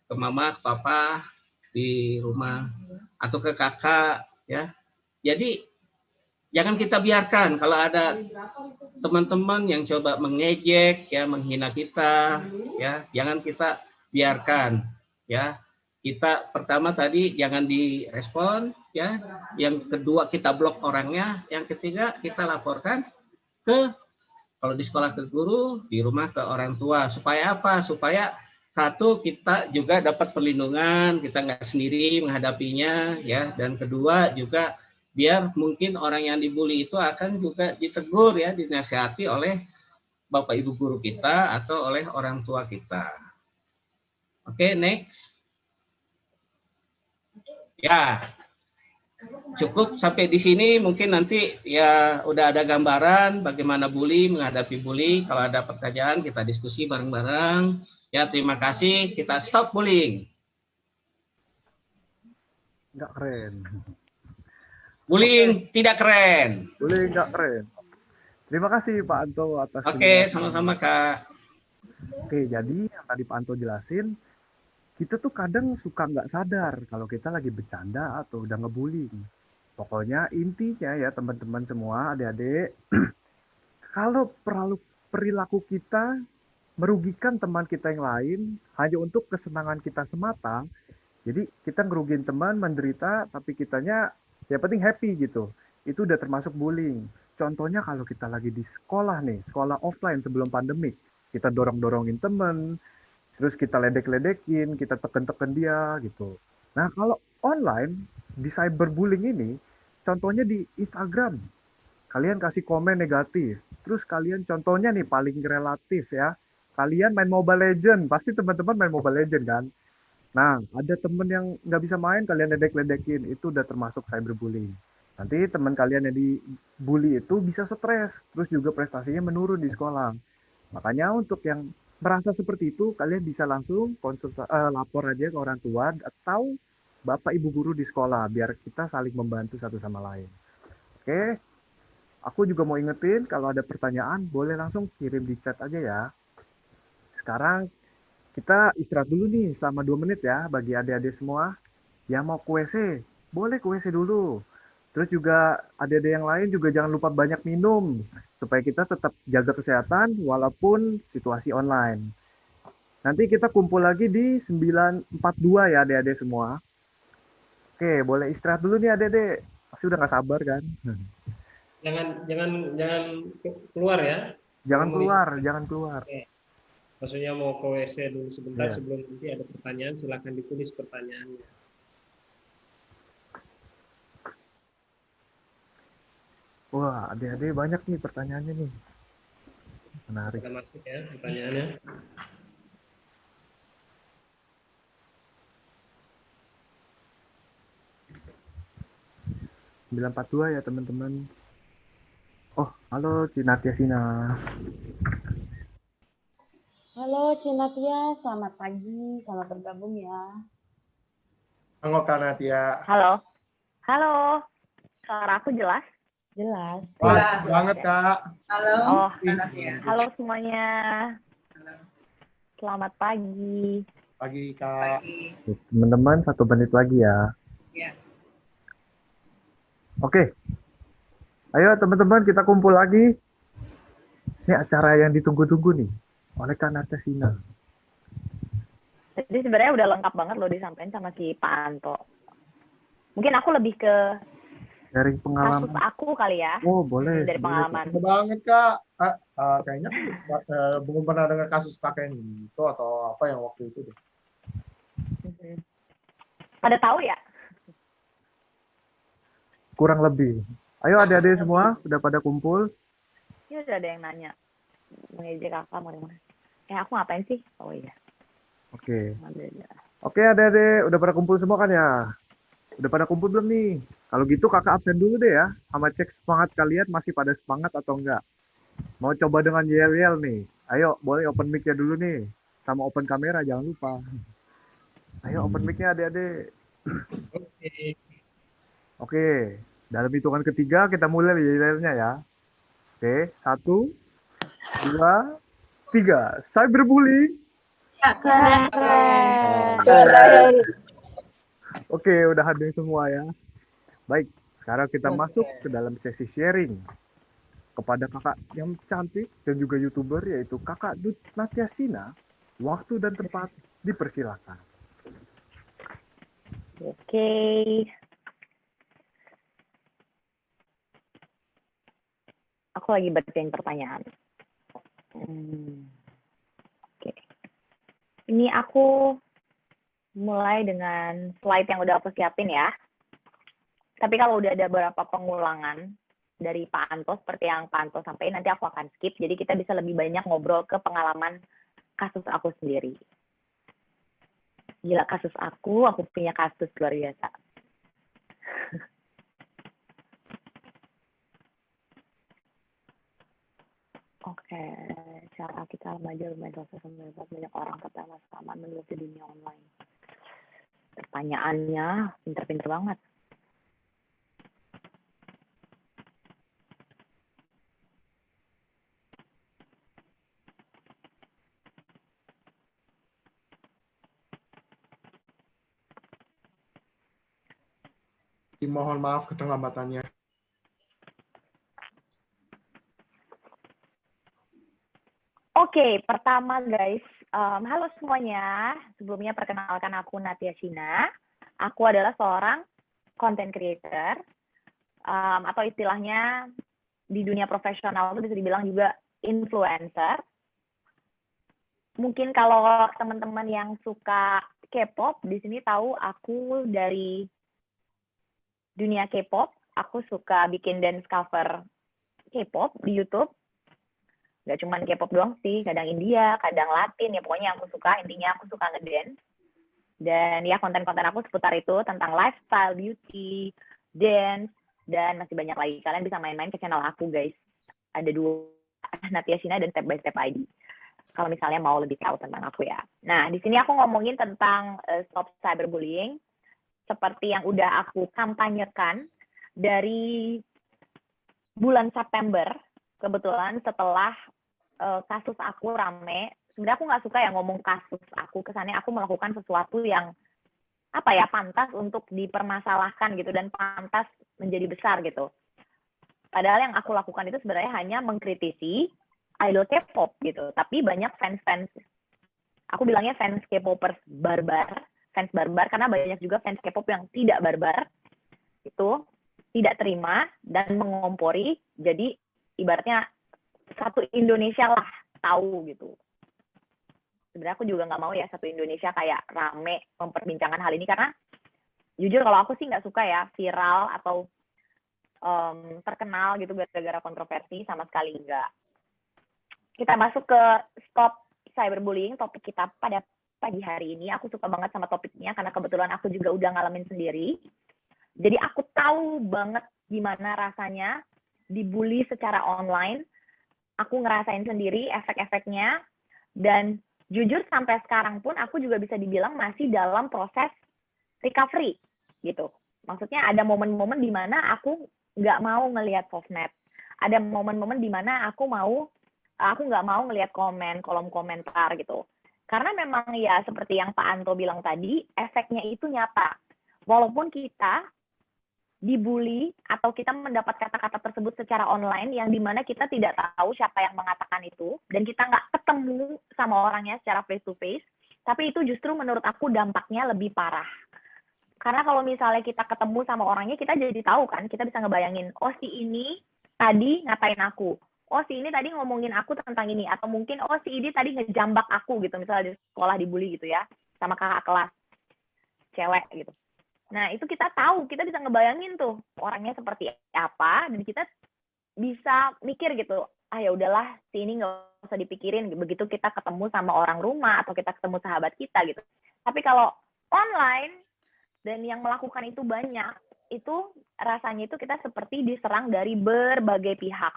ke mama, ke papa di rumah, atau ke kakak ya. Jadi jangan kita biarkan kalau ada teman-teman yang coba mengejek ya, menghina kita ya, jangan kita biarkan ya. Kita pertama tadi jangan direspon ya, yang kedua kita blok orangnya, yang ketiga kita laporkan ke, kalau di sekolah ke guru, di rumah ke orang tua. Supaya apa? Supaya satu, kita juga dapat perlindungan, kita nggak sendiri menghadapinya, ya. Dan kedua juga biar mungkin orang yang dibully itu akan juga ditegur ya, dinasihati oleh Bapak Ibu guru kita atau oleh orang tua kita. Oke, next. Ya, cukup sampai di sini. Mungkin nanti ya udah ada gambaran bagaimana bully, menghadapi bully. Kalau ada pertanyaan kita diskusi bareng-bareng. Ya, terima kasih. Kita stop bullying. Nggak keren. Bullying tidak keren. Bullying nggak keren. Terima kasih Pak Anto atas Oke, sama-sama Kak. Oke, jadi yang tadi Pak Anto jelasin, kita tuh kadang suka nggak sadar kalau kita lagi bercanda atau udah ngebullying. Pokoknya intinya ya teman-teman semua, adik-adik, kalau perilaku kita merugikan teman kita yang lain hanya untuk kesenangan kita semata, jadi kita ngerugiin teman, menderita, tapi kitanya ya penting happy gitu. Itu udah termasuk bullying. Contohnya kalau kita lagi di sekolah nih, sekolah offline sebelum pandemik, kita dorong-dorongin temen, terus kita ledek-ledekin, kita teken-teken dia gitu. Nah kalau online, di cyberbullying ini, contohnya di Instagram, kalian kasih komen negatif, terus kalian contohnya nih paling relatif ya, kalian main Mobile Legend, pasti teman-teman main Mobile Legend kan? Nah, ada temen yang nggak bisa main, kalian ledek-ledekin, itu udah termasuk cyberbullying. Nanti teman kalian yang dibully itu bisa stres, terus juga prestasinya menurun di sekolah. Makanya untuk yang merasa seperti itu, kalian bisa langsung lapor aja ke orang tua atau bapak ibu guru di sekolah, biar kita saling membantu satu sama lain. Oke, aku juga mau ingetin kalau ada pertanyaan, boleh langsung kirim di chat aja ya. Sekarang kita istirahat dulu nih selama 2 menit ya bagi adik-adik semua. Yang mau ke WC, boleh ke WC dulu. Terus juga adik-adik yang lain juga jangan lupa banyak minum supaya kita tetap jaga kesehatan walaupun situasi online. Nanti kita kumpul lagi di 9.42 ya adik-adik semua. Oke, boleh istirahat dulu nih adik-adik. Pasti udah gak sabar kan? Jangan keluar ya. Jangan keluar, jangan keluar. Maksudnya mau ke WC dulu sebentar Iya. sebelum nanti ada pertanyaan, silakan ditulis pertanyaannya. Wah, adik-adik banyak nih pertanyaannya nih. Menarik. Kita masuk ya pertanyaannya. (942) ya teman-teman. Oh, halo Cinatia Sina. Halo Cinatia, selamat pagi, selamat bergabung ya. Halo Kak Natia. Halo. Halo. Suara aku jelas? Jelas. Jelas. Banget Kak. Halo, Oh, Kak Natia. halo semuanya. Halo. Selamat pagi. Pagi Kak. Pagi. Teman-teman, 1 menit lagi ya. Ya. Oke. Ayo teman-teman, kita kumpul lagi. Ini acara yang ditunggu-tunggu nih oleh Kak Natia Sina. Jadi sebenarnya udah lengkap banget loh disampaikan sama si Pak Anto. Mungkin aku lebih ke Sharing kasus pengalaman. aku kali ya. Oh, boleh. Dari pengalaman. Bener banget Kak. Kayaknya belum pernah dengar kasus kakek itu atau apa yang waktu itu deh. Pada tahu ya? Kurang lebih. Ayo adik-adik semua, udah pada kumpul. Ya udah ada yang nanya. Mengejek kakak mau dimana? Aku ngapain sih? Oh iya. Oke. Ngambil aja. Oke adik-adik, udah pada kumpul semua kan ya? Udah pada kumpul belum nih? Kalau gitu kakak absen dulu deh ya, sama cek semangat kalian masih pada semangat atau enggak. Mau coba dengan yel-yel nih. Ayo, boleh open mic-nya dulu nih. Sama open kamera, jangan lupa. Ayo open mic-nya adik-adik. Oke, dalam hitungan ketiga kita mulai yel-yelnya ya. Oke, 1, 2, 3. Cyberbullying. Keren. Oke, udah hadir semua ya. Baik, sekarang kita masuk ke dalam sesi sharing kepada kakak yang cantik dan juga YouTuber yaitu Kakak Natia Sina. Waktu dan tempat dipersilakan. Oke. Aku lagi bacain pertanyaan. Oke. Ini aku mulai dengan slide yang udah aku siapin ya. Tapi kalau udah ada beberapa pengulangan dari Pak Anto seperti yang Pak Anto sampaikan, nanti aku akan skip. Jadi kita bisa lebih banyak ngobrol ke pengalaman kasus aku sendiri. Gila, kasus aku punya kasus luar biasa. Oke, cara kita remaja bermedia sosial membuat banyak orang pertama sama menurut di dunia online. Pertanyaannya pinter-pinter banget. Mohon maaf keterlambatannya. Oke, pertama guys, halo semuanya. Sebelumnya perkenalkan aku Natia Shina. Aku adalah seorang content creator, atau istilahnya di dunia profesional itu bisa dibilang juga influencer. Mungkin kalau teman-teman yang suka K-pop di sini tahu aku dari dunia K-pop. Aku suka bikin dance cover K-pop di YouTube. Gak cuma K-pop doang sih, kadang India, kadang Latin, ya pokoknya yang aku suka, intinya aku suka ngedance. Dan ya konten-konten aku seputar itu, tentang lifestyle, beauty, dance, dan masih banyak lagi. Kalian bisa main-main ke channel aku guys. Ada 2, Natia Shina dan Step by Step ID. Kalau misalnya mau lebih tahu tentang aku ya. Nah, di sini aku ngomongin tentang stop cyberbullying, seperti yang udah aku kampanyekan dari bulan September. Kebetulan setelah kasus aku rame, sebenarnya aku nggak suka ya ngomong kasus aku, kesannya aku melakukan sesuatu yang apa ya, pantas untuk dipermasalahkan gitu dan pantas menjadi besar gitu. Padahal yang aku lakukan itu sebenarnya hanya mengkritisi idol K-pop gitu, tapi banyak fans aku bilangnya fans K-popers fans barbar, karena banyak juga fans K-pop yang tidak barbar, itu tidak terima dan mengompori, jadi ibaratnya satu Indonesia lah tahu gitu. Sebenarnya aku juga nggak mau ya satu Indonesia kayak rame memperbincangkan hal ini, karena jujur kalau aku sih nggak suka ya viral atau terkenal gitu gara-gara kontroversi, sama sekali enggak. Kita masuk ke stop cyberbullying, topik kita pada pagi hari ini. Aku suka banget sama topiknya karena kebetulan aku juga udah ngalamin sendiri. Jadi aku tahu banget gimana rasanya dibully secara online. Aku ngerasain sendiri efek-efeknya, dan jujur sampai sekarang pun aku juga bisa dibilang masih dalam proses recovery gitu. Maksudnya ada momen-momen di mana aku nggak mau ngelihat sosmed. Ada momen-momen di mana aku nggak mau ngelihat kolom komentar gitu. Karena memang ya seperti yang Pak Anto bilang tadi, efeknya itu nyata. Walaupun kita dibully atau kita mendapat kata-kata tersebut secara online yang dimana kita tidak tahu siapa yang mengatakan itu dan kita nggak ketemu sama orangnya secara face to face, tapi itu justru menurut aku dampaknya lebih parah. Karena kalau misalnya kita ketemu sama orangnya, kita jadi tahu kan, kita bisa ngebayangin, oh si ini tadi ngatain aku, oh si ini tadi ngomongin aku tentang ini, atau mungkin oh si ini tadi ngejambak aku gitu, misalnya di sekolah dibully gitu ya, sama kakak kelas cewek gitu. Nah, itu kita tahu, kita bisa ngebayangin tuh orangnya seperti apa, dan kita bisa mikir gitu, ah ya udahlah, si ini nggak usah dipikirin, begitu kita ketemu sama orang rumah, atau kita ketemu sahabat kita gitu. Tapi kalau online, dan yang melakukan itu banyak, itu rasanya itu kita seperti diserang dari berbagai pihak.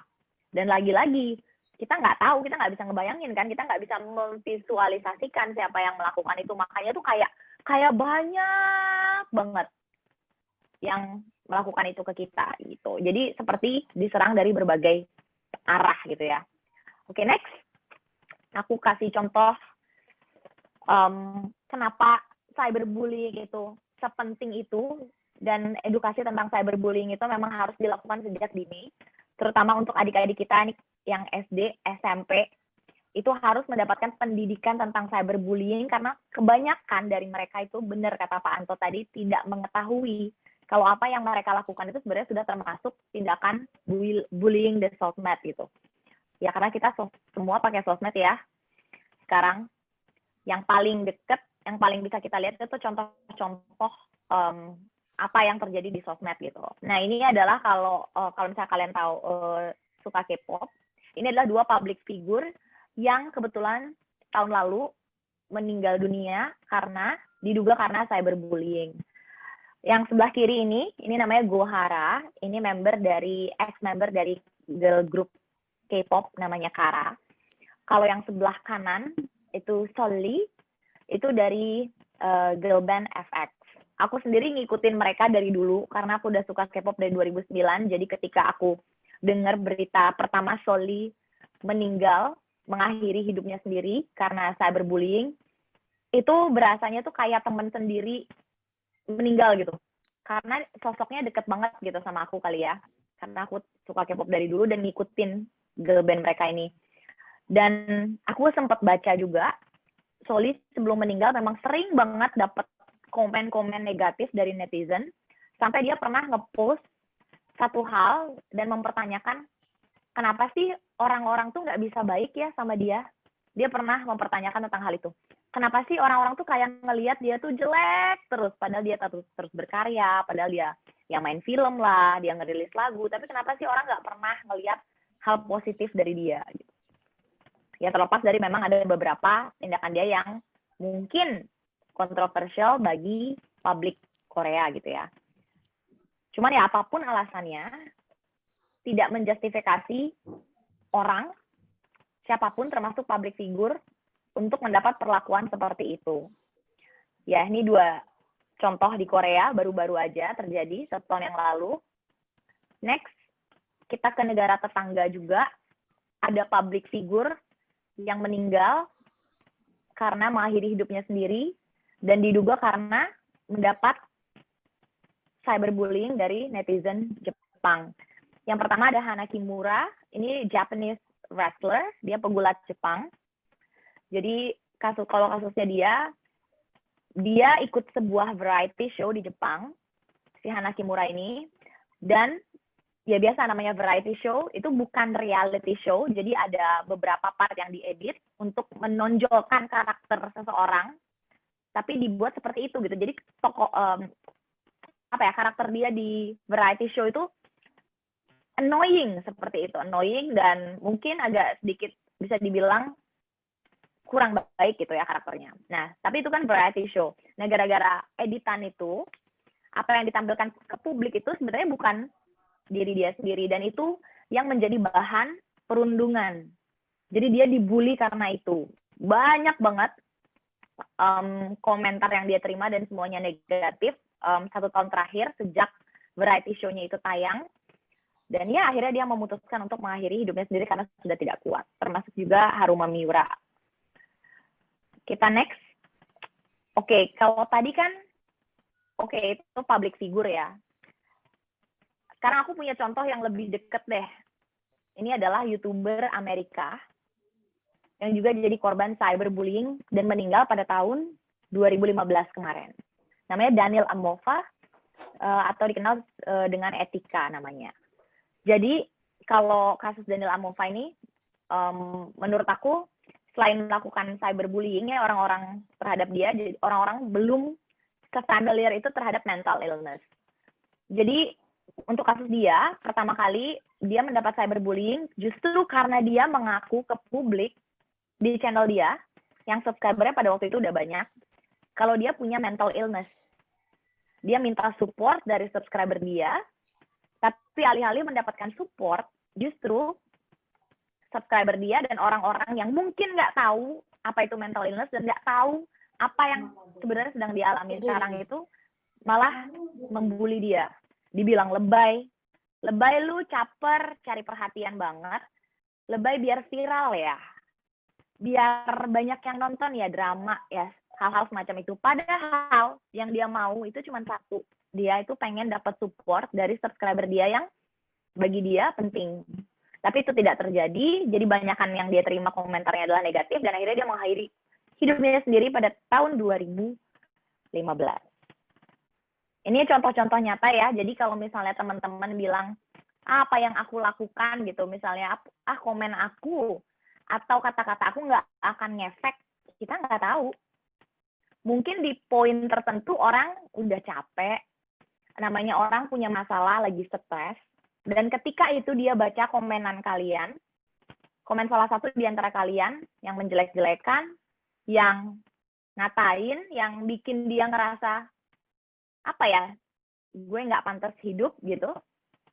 Dan lagi-lagi, kita nggak tahu, kita nggak bisa ngebayangin kan, kita nggak bisa memvisualisasikan siapa yang melakukan itu, makanya tuh kayak banyak banget yang melakukan itu ke kita gitu. Jadi seperti diserang dari berbagai arah gitu ya. Oke, next. Aku kasih contoh kenapa cyberbullying itu sepenting itu, dan edukasi tentang cyberbullying itu memang harus dilakukan sejak dini, terutama untuk adik-adik kita nih yang SD, SMP, itu harus mendapatkan pendidikan tentang cyberbullying, karena kebanyakan dari mereka itu, benar kata Pak Anto tadi, tidak mengetahui kalau apa yang mereka lakukan itu sebenarnya sudah termasuk tindakan bullying the sosmed gitu. Ya karena kita semua pakai sosmed ya. Sekarang yang paling deket, yang paling bisa kita lihat itu contoh-contoh apa yang terjadi di sosmed gitu. Nah ini adalah kalau misalnya kalian tahu suka K-pop, ini adalah dua public figure yang kebetulan tahun lalu meninggal dunia diduga karena cyberbullying. Yang sebelah kiri ini namanya Gohara, ini ex-member dari girl group K-pop namanya Kara. Kalau yang sebelah kanan itu Solly, itu dari girl band FX. Aku sendiri ngikutin mereka dari dulu karena aku udah suka K-pop dari 2009. Jadi ketika aku dengar berita pertama Solly meninggal, mengakhiri hidupnya sendiri karena cyberbullying, itu berasanya tuh kayak temen sendiri meninggal gitu. Karena sosoknya deket banget gitu sama aku kali ya. Karena aku suka K-pop dari dulu dan ngikutin girl band mereka ini. Dan aku sempat baca juga, Solly sebelum meninggal memang sering banget dapat komen-komen negatif dari netizen, sampai dia pernah ngepost satu hal dan mempertanyakan, kenapa sih orang-orang tuh nggak bisa baik ya sama dia? Dia pernah mempertanyakan tentang hal itu. Kenapa sih orang-orang tuh kayak ngelihat dia tuh jelek terus, padahal dia terus berkarya, padahal dia yang main film lah, dia ngerilis lagu, tapi kenapa sih orang nggak pernah ngelihat hal positif dari dia? Gitu. Ya terlepas dari memang ada beberapa tindakan dia yang mungkin kontroversial bagi publik Korea gitu ya. Cuman ya apapun alasannya, tidak menjustifikasi orang, siapapun termasuk public figure, untuk mendapat perlakuan seperti itu. Ya, ini dua contoh di Korea, baru-baru aja terjadi setahun yang lalu. Next, kita ke negara tetangga juga, ada public figure yang meninggal karena mengakhiri hidupnya sendiri, dan diduga karena mendapat cyberbullying dari netizen Jepang. Yang pertama ada Hana Kimura, ini Japanese wrestler, dia pegulat Jepang. Jadi kalau kasusnya dia ikut sebuah variety show di Jepang, si Hana Kimura ini, dan ya biasa namanya variety show, itu bukan reality show, jadi ada beberapa part yang diedit untuk menonjolkan karakter seseorang, tapi dibuat seperti itu gitu. Jadi karakter dia di variety show itu annoying seperti itu, annoying dan mungkin agak sedikit bisa dibilang kurang baik gitu ya karakternya. Nah, tapi itu kan variety show. Nah, gara-gara editan itu, apa yang ditampilkan ke publik itu sebenarnya bukan diri dia sendiri, dan itu yang menjadi bahan perundungan. Jadi dia dibully karena itu. Banyak banget komentar yang dia terima dan semuanya negatif 1 tahun terakhir sejak variety show-nya itu tayang. Dan ya akhirnya dia memutuskan untuk mengakhiri hidupnya sendiri karena sudah tidak kuat. Termasuk juga Haruma Miura. Kita next. Oke, kalau tadi kan, itu public figure ya. Sekarang aku punya contoh yang lebih deket deh. Ini adalah YouTuber Amerika yang juga jadi korban cyberbullying dan meninggal pada tahun 2015 kemarin. Namanya Daniel Amova, atau dikenal dengan Etika namanya. Jadi, kalau kasus Daniel Amova ini, menurut aku, selain melakukan cyberbullying ya orang-orang terhadap dia, jadi orang-orang belum familiar itu terhadap mental illness. Jadi untuk kasus dia, pertama kali dia mendapat cyberbullying justru karena dia mengaku ke publik di channel dia, yang subscribernya pada waktu itu udah banyak, kalau dia punya mental illness. Dia minta support dari subscriber dia, tapi alih-alih mendapatkan support, justru subscriber dia dan orang-orang yang mungkin nggak tahu apa itu mental illness dan nggak tahu apa yang sebenarnya sedang dialami sekarang itu malah membuli dia. Dibilang lebay lu caper, cari perhatian banget, lebay biar viral ya, biar banyak yang nonton ya, drama ya, hal-hal semacam itu. Padahal yang dia mau itu cuma satu, dia itu pengen dapat support dari subscriber dia yang bagi dia penting. Tapi itu tidak terjadi, jadi banyakan yang dia terima komentarnya adalah negatif, dan akhirnya dia mengakhiri hidupnya sendiri pada tahun 2015. Ini contoh-contoh nyata ya, jadi kalau misalnya teman-teman bilang, apa yang aku lakukan gitu, misalnya, komen aku, atau kata-kata aku nggak akan ngefek, kita nggak tahu. Mungkin di poin tertentu orang udah capek, namanya orang punya masalah, lagi stres, dan ketika itu dia baca komenan kalian, komen salah satu di antara kalian yang menjelek-jelekan, yang ngatain, yang bikin dia ngerasa, apa ya, gue nggak pantas hidup gitu,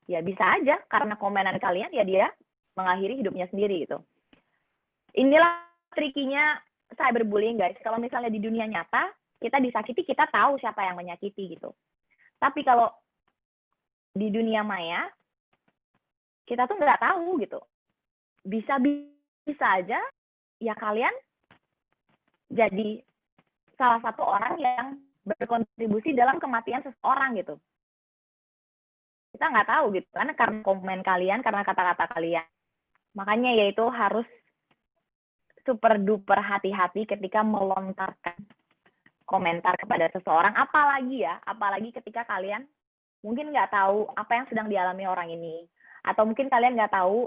ya bisa aja karena komenan kalian ya dia mengakhiri hidupnya sendiri gitu. Inilah trikinya cyberbullying guys. Kalau misalnya di dunia nyata, kita disakiti, kita tahu siapa yang menyakiti gitu. Tapi kalau di dunia maya, kita tuh nggak tahu gitu. Bisa aja ya kalian jadi salah satu orang yang berkontribusi dalam kematian seseorang gitu. Kita nggak tahu gitu, karena komen kalian, karena kata-kata kalian. Makanya yaitu harus super duper hati-hati ketika melontarkan komentar kepada seseorang, apalagi ketika kalian mungkin nggak tahu apa yang sedang dialami orang ini, atau mungkin kalian nggak tahu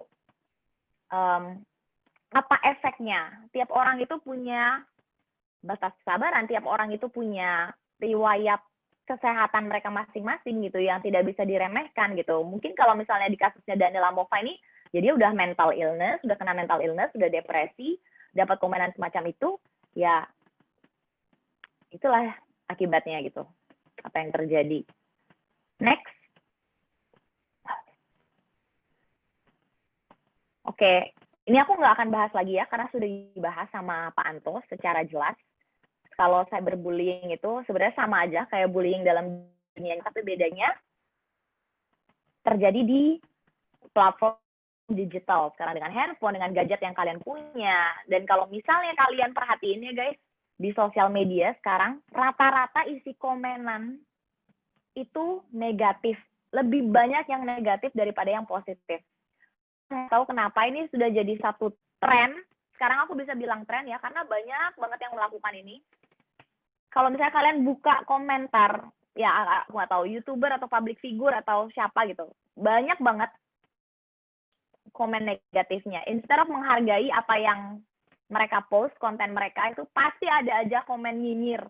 apa efeknya. Tiap orang itu punya batas kesabaran, tiap orang itu punya riwayat kesehatan mereka masing-masing gitu yang tidak bisa diremehkan gitu. Mungkin kalau misalnya di kasusnya Daniel Amova ini, jadi udah mental illness, udah kena mental illness, udah depresi, dapat komenan semacam itu, ya itulah akibatnya gitu. Apa yang terjadi. Next. Oke, ini aku nggak akan bahas lagi ya, karena sudah dibahas sama Pak Anto secara jelas. Kalau cyberbullying itu sebenarnya sama aja kayak bullying dalam dunia, tapi bedanya terjadi di platform digital sekarang dengan handphone, dengan gadget yang kalian punya. Dan kalau misalnya kalian perhatiin ya guys, di sosial media sekarang rata-rata isi komenan itu negatif. Lebih banyak yang negatif daripada yang positif. Tahu kenapa ini sudah jadi satu tren? Sekarang aku bisa bilang tren ya, karena banyak banget yang melakukan ini. Kalau misalnya kalian buka komentar, ya aku nggak tahu, YouTuber atau public figure atau siapa gitu, banyak banget komen negatifnya. Instead of menghargai apa yang mereka post, konten mereka itu pasti ada aja komen nyinyir.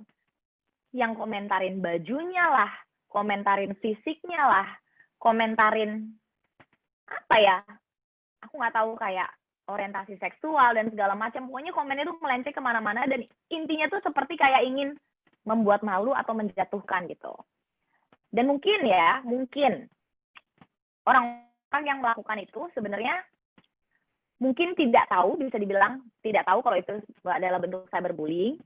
Yang komentarin bajunya lah, komentarin fisiknya lah, komentarin apa ya, aku nggak tahu, kayak orientasi seksual dan segala macam. Pokoknya komennya tuh melenceng kemana-mana dan intinya tuh seperti kayak ingin membuat malu atau menjatuhkan gitu. Dan mungkin orang-orang yang melakukan itu sebenarnya mungkin tidak tahu, bisa dibilang tidak tahu kalau itu adalah bentuk cyberbullying.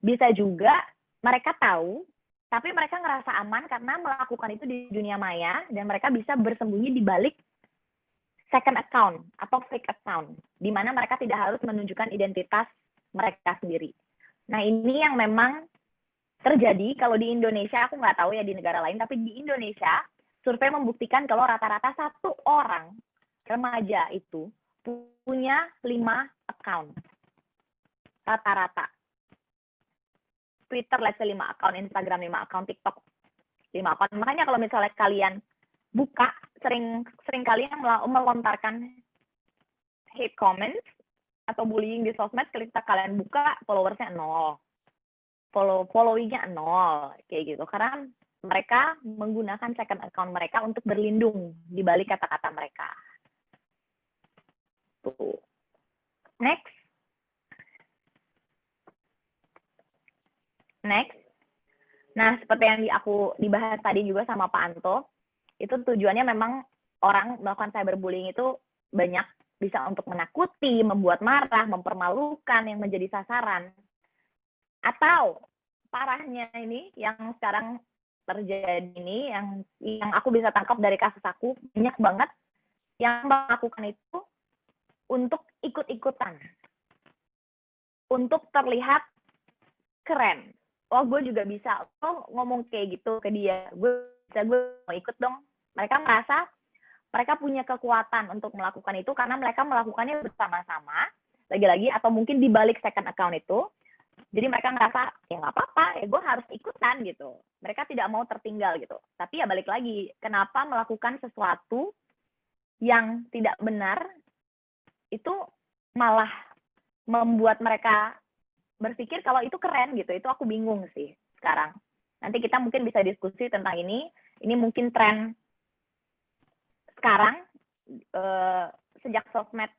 Bisa juga mereka tahu, tapi mereka ngerasa aman karena melakukan itu di dunia maya dan mereka bisa bersembunyi di balik second account atau fake account, di mana mereka tidak harus menunjukkan identitas mereka sendiri. Nah ini yang memang terjadi kalau di Indonesia, aku nggak tahu ya di negara lain, tapi di Indonesia survei membuktikan kalau rata-rata satu orang remaja itu punya 5 account. Rata-rata. Twitter let's say 5 account, Instagram 5 account, TikTok 5 account. Makanya kalau misalnya kalian buka, sering kali yang melontarkan hate comments atau bullying di sosmed, ketika kalian buka followersnya 0. Followingnya 0 kayak gitu, karena mereka menggunakan second account mereka untuk berlindung di balik kata-kata mereka. Tuh. Next. Nah, seperti yang aku dibahas tadi juga sama Pak Anto, itu tujuannya memang orang melakukan cyberbullying itu banyak bisa untuk menakuti, membuat marah, mempermalukan yang menjadi sasaran. Atau parahnya ini yang sekarang terjadi ini, yang aku bisa tangkap dari kasus aku, banyak banget yang melakukan itu untuk ikut-ikutan, untuk terlihat keren. Oh gue juga bisa, oh ngomong kayak gitu ke dia, gue mau ikut dong. Mereka merasa mereka punya kekuatan untuk melakukan itu karena mereka melakukannya bersama-sama, lagi-lagi, atau mungkin di balik second account itu. Jadi mereka ngerasa, ya nggak apa-apa, ya gue harus ikutan gitu. Mereka tidak mau tertinggal gitu. Tapi ya balik lagi, kenapa melakukan sesuatu yang tidak benar, itu malah membuat mereka berpikir kalau itu keren gitu. Itu aku bingung sih sekarang. Nanti kita mungkin bisa diskusi tentang ini Ini mungkin tren sekarang sejak sosmed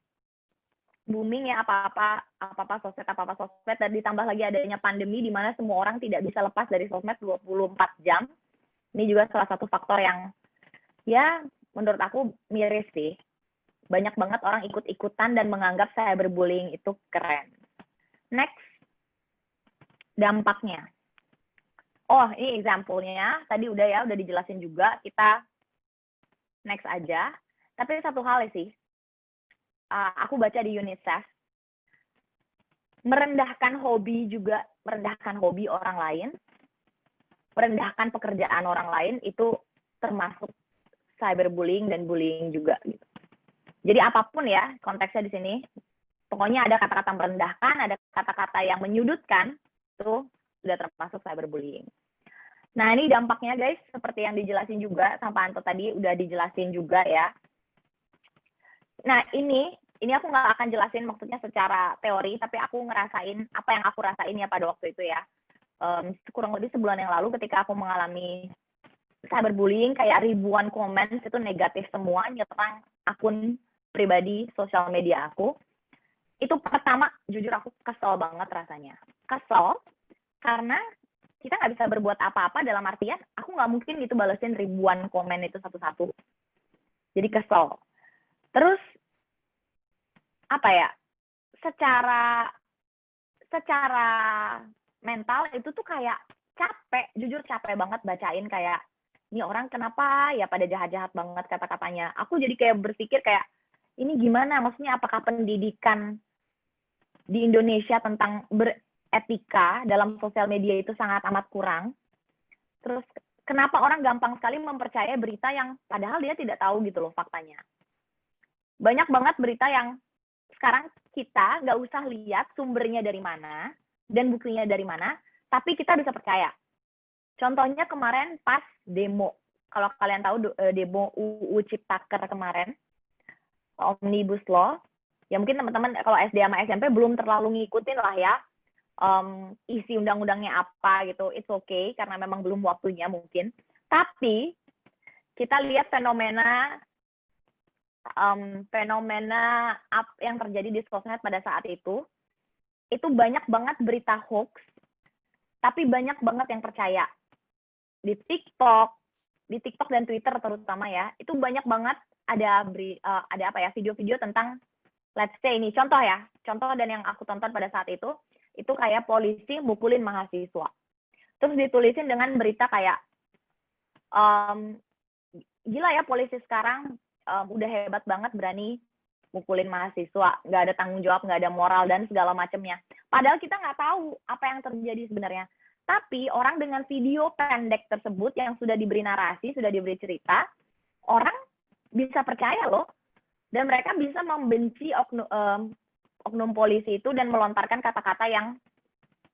booming ya, apa-apa sosmed, dan ditambah lagi adanya pandemi di mana semua orang tidak bisa lepas dari sosmed 24 jam. Ini juga salah satu faktor yang ya menurut aku miris sih. Banyak banget orang ikut-ikutan dan menganggap cyberbullying itu keren. Next, dampaknya. Oh, ini example-nya. Tadi udah dijelasin juga. Kita next aja. Tapi satu hal sih, aku baca di UNICEF, merendahkan hobi orang lain, merendahkan pekerjaan orang lain itu termasuk cyberbullying dan bullying juga gitu. Jadi apapun ya konteksnya di sini, pokoknya ada kata-kata merendahkan, ada kata-kata yang menyudutkan, itu sudah termasuk cyberbullying. Nah, ini dampaknya guys, seperti yang dijelasin juga sama Anto tadi, udah dijelasin juga ya. Nah, ini aku nggak akan jelasin maksudnya secara teori, tapi aku ngerasain apa yang aku rasain ya pada waktu itu ya. Kurang lebih sebulan yang lalu ketika aku mengalami cyberbullying, kayak ribuan komen itu negatif semua, nyerang akun pribadi sosial media aku. Itu pertama, jujur aku kesel banget rasanya. Kesel, karena kita nggak bisa berbuat apa-apa dalam artian, aku nggak mungkin gitu balesin ribuan komen itu satu-satu. Jadi kesel. Terus apa ya, secara mental itu tuh kayak capek, jujur capek banget bacain kayak ini orang kenapa ya pada jahat-jahat banget kata-katanya. Aku jadi kayak berpikir kayak ini gimana, maksudnya apakah pendidikan di Indonesia tentang beretika dalam sosial media itu sangat amat kurang. Terus kenapa orang gampang sekali mempercayai berita yang padahal dia tidak tahu gitu loh faktanya. Banyak banget berita yang sekarang kita nggak usah lihat sumbernya dari mana dan buktinya dari mana, tapi kita bisa percaya. Contohnya kemarin pas demo, kalau kalian tahu demo UU Ciptaker kemarin, Omnibus Law, ya mungkin teman-teman kalau SD sama SMP belum terlalu ngikutin lah ya, isi undang-undangnya apa gitu, it's okay, karena memang belum waktunya mungkin. Tapi kita lihat fenomena yang terjadi di sosmed pada saat itu banyak banget berita hoax, tapi banyak banget yang percaya. Di TikTok dan Twitter terutama ya, itu banyak banget ada video-video tentang, let's say ini contoh dan yang aku tonton pada saat itu kayak polisi mukulin mahasiswa. Terus ditulisin dengan berita kayak gila ya polisi sekarang udah hebat banget berani mukulin mahasiswa, nggak ada tanggung jawab, nggak ada moral dan segala macamnya. Padahal kita nggak tahu apa yang terjadi sebenarnya. Tapi orang dengan video pendek tersebut yang sudah diberi narasi, sudah diberi cerita, orang bisa percaya loh. Dan mereka bisa membenci oknum polisi itu dan melontarkan kata-kata yang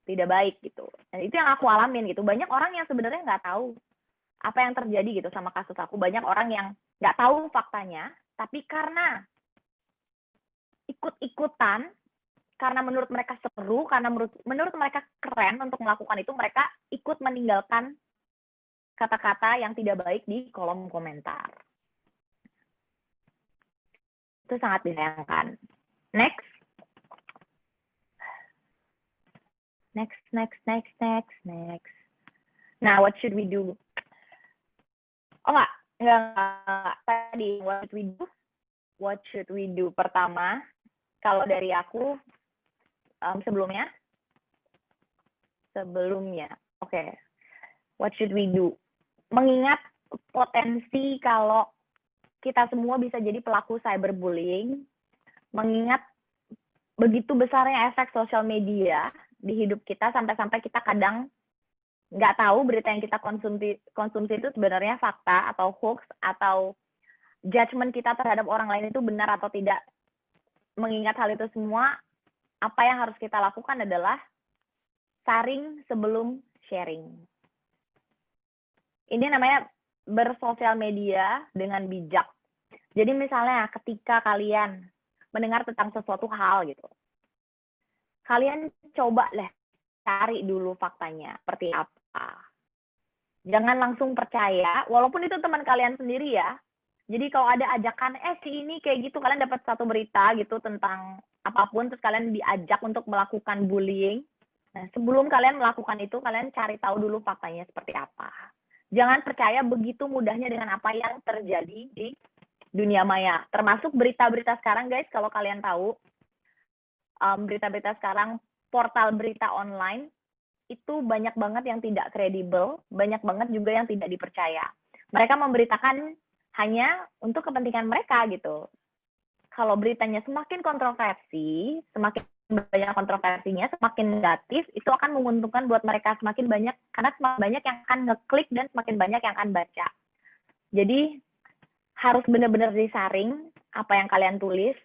tidak baik gitu. Dan itu yang aku alamin gitu. Banyak orang yang sebenarnya nggak tahu apa yang terjadi gitu sama kasus aku. Banyak orang yang nggak tahu faktanya, tapi karena ikut-ikutan, karena menurut mereka seru, karena menurut mereka keren untuk melakukan itu, mereka ikut meninggalkan kata-kata yang tidak baik di kolom komentar. Itu sangat disayangkan. Next. Nah, what should we do? Oh enggak. Tadi, what should we do? Pertama, kalau dari aku, sebelumnya, oke. What should we do? Mengingat potensi kalau kita semua bisa jadi pelaku cyberbullying, mengingat begitu besarnya efek sosial media di hidup kita, sampai-sampai kita kadang nggak tahu berita yang kita konsumsi itu sebenarnya fakta atau hoax, atau judgement kita terhadap orang lain itu benar atau tidak. Mengingat hal itu semua, apa yang harus kita lakukan adalah saring sebelum sharing. Ini namanya bersosial media dengan bijak. Jadi misalnya ketika kalian mendengar tentang sesuatu hal gitu, kalian coba cari dulu faktanya seperti apa. Jangan langsung percaya, walaupun itu teman kalian sendiri ya. Jadi kalau ada ajakan, si ini kayak gitu, kalian dapat satu berita gitu tentang apapun, terus kalian diajak untuk melakukan bullying. Nah, sebelum kalian melakukan itu, kalian cari tahu dulu faktanya seperti apa. Jangan percaya begitu mudahnya dengan apa yang terjadi di dunia maya. Termasuk berita-berita sekarang, guys, kalau kalian tahu, berita-berita sekarang, portal berita online, itu banyak banget yang tidak kredibel, banyak banget juga yang tidak dipercaya. Mereka memberitakan hanya untuk kepentingan mereka gitu. Kalau beritanya semakin kontroversi, semakin banyak kontroversinya, semakin negatif, itu akan menguntungkan buat mereka semakin banyak, karena semakin banyak yang akan ngeklik dan semakin banyak yang akan baca. Jadi harus benar-benar disaring apa yang kalian tulis.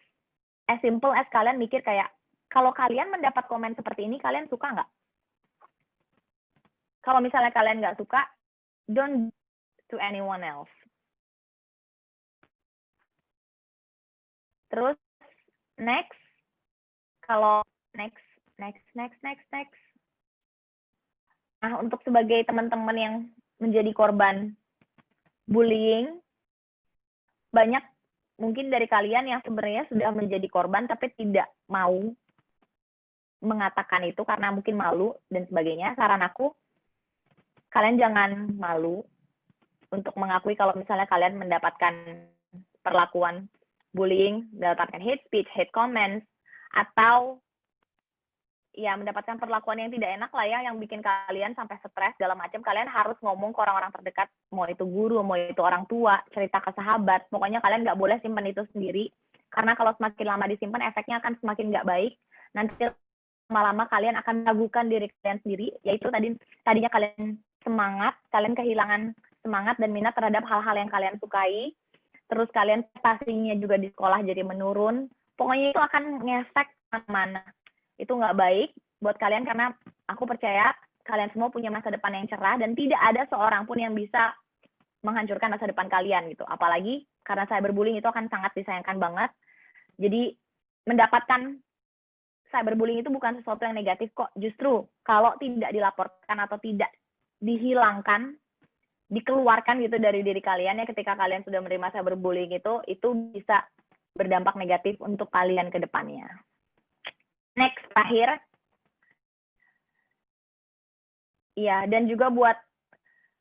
As simple as kalian mikir kayak, kalau kalian mendapat komen seperti ini, kalian suka nggak? Kalau misalnya kalian nggak suka, don't to anyone else. Terus next, kalau next. Nah, untuk sebagai teman-teman yang menjadi korban bullying, banyak mungkin dari kalian yang sebenarnya sudah menjadi korban tapi tidak mau mengatakan itu karena mungkin malu dan sebagainya. Saran aku, kalian jangan malu untuk mengakui kalau misalnya kalian mendapatkan perlakuan bullying, mendapatkan hate speech, hate comments, atau ya mendapatkan perlakuan yang tidak enak lah ya, yang bikin kalian sampai stres segala macam. Kalian harus ngomong ke orang-orang terdekat, mau itu guru, mau itu orang tua, cerita ke sahabat. Pokoknya kalian nggak boleh simpan itu sendiri, karena kalau semakin lama disimpan, efeknya akan semakin nggak baik. Nanti lama-lama kalian akan meragukan diri kalian sendiri, yaitu tadinya kalian semangat, kalian kehilangan semangat dan minat terhadap hal-hal yang kalian sukai, terus kalian prestasinya juga di sekolah jadi menurun, pokoknya itu akan ngefek kemana. Itu nggak baik buat kalian, karena aku percaya kalian semua punya masa depan yang cerah, dan tidak ada seorang pun yang bisa menghancurkan masa depan kalian gitu. Apalagi karena cyberbullying itu akan sangat disayangkan banget. Jadi mendapatkan cyberbullying itu bukan sesuatu yang negatif kok. Justru kalau tidak dilaporkan atau tidak dihilangkan, dikeluarkan gitu dari diri kalian ya, ketika kalian sudah menerima cyberbullying itu bisa berdampak negatif untuk kalian ke depannya. Next, terakhir. Iya, dan juga buat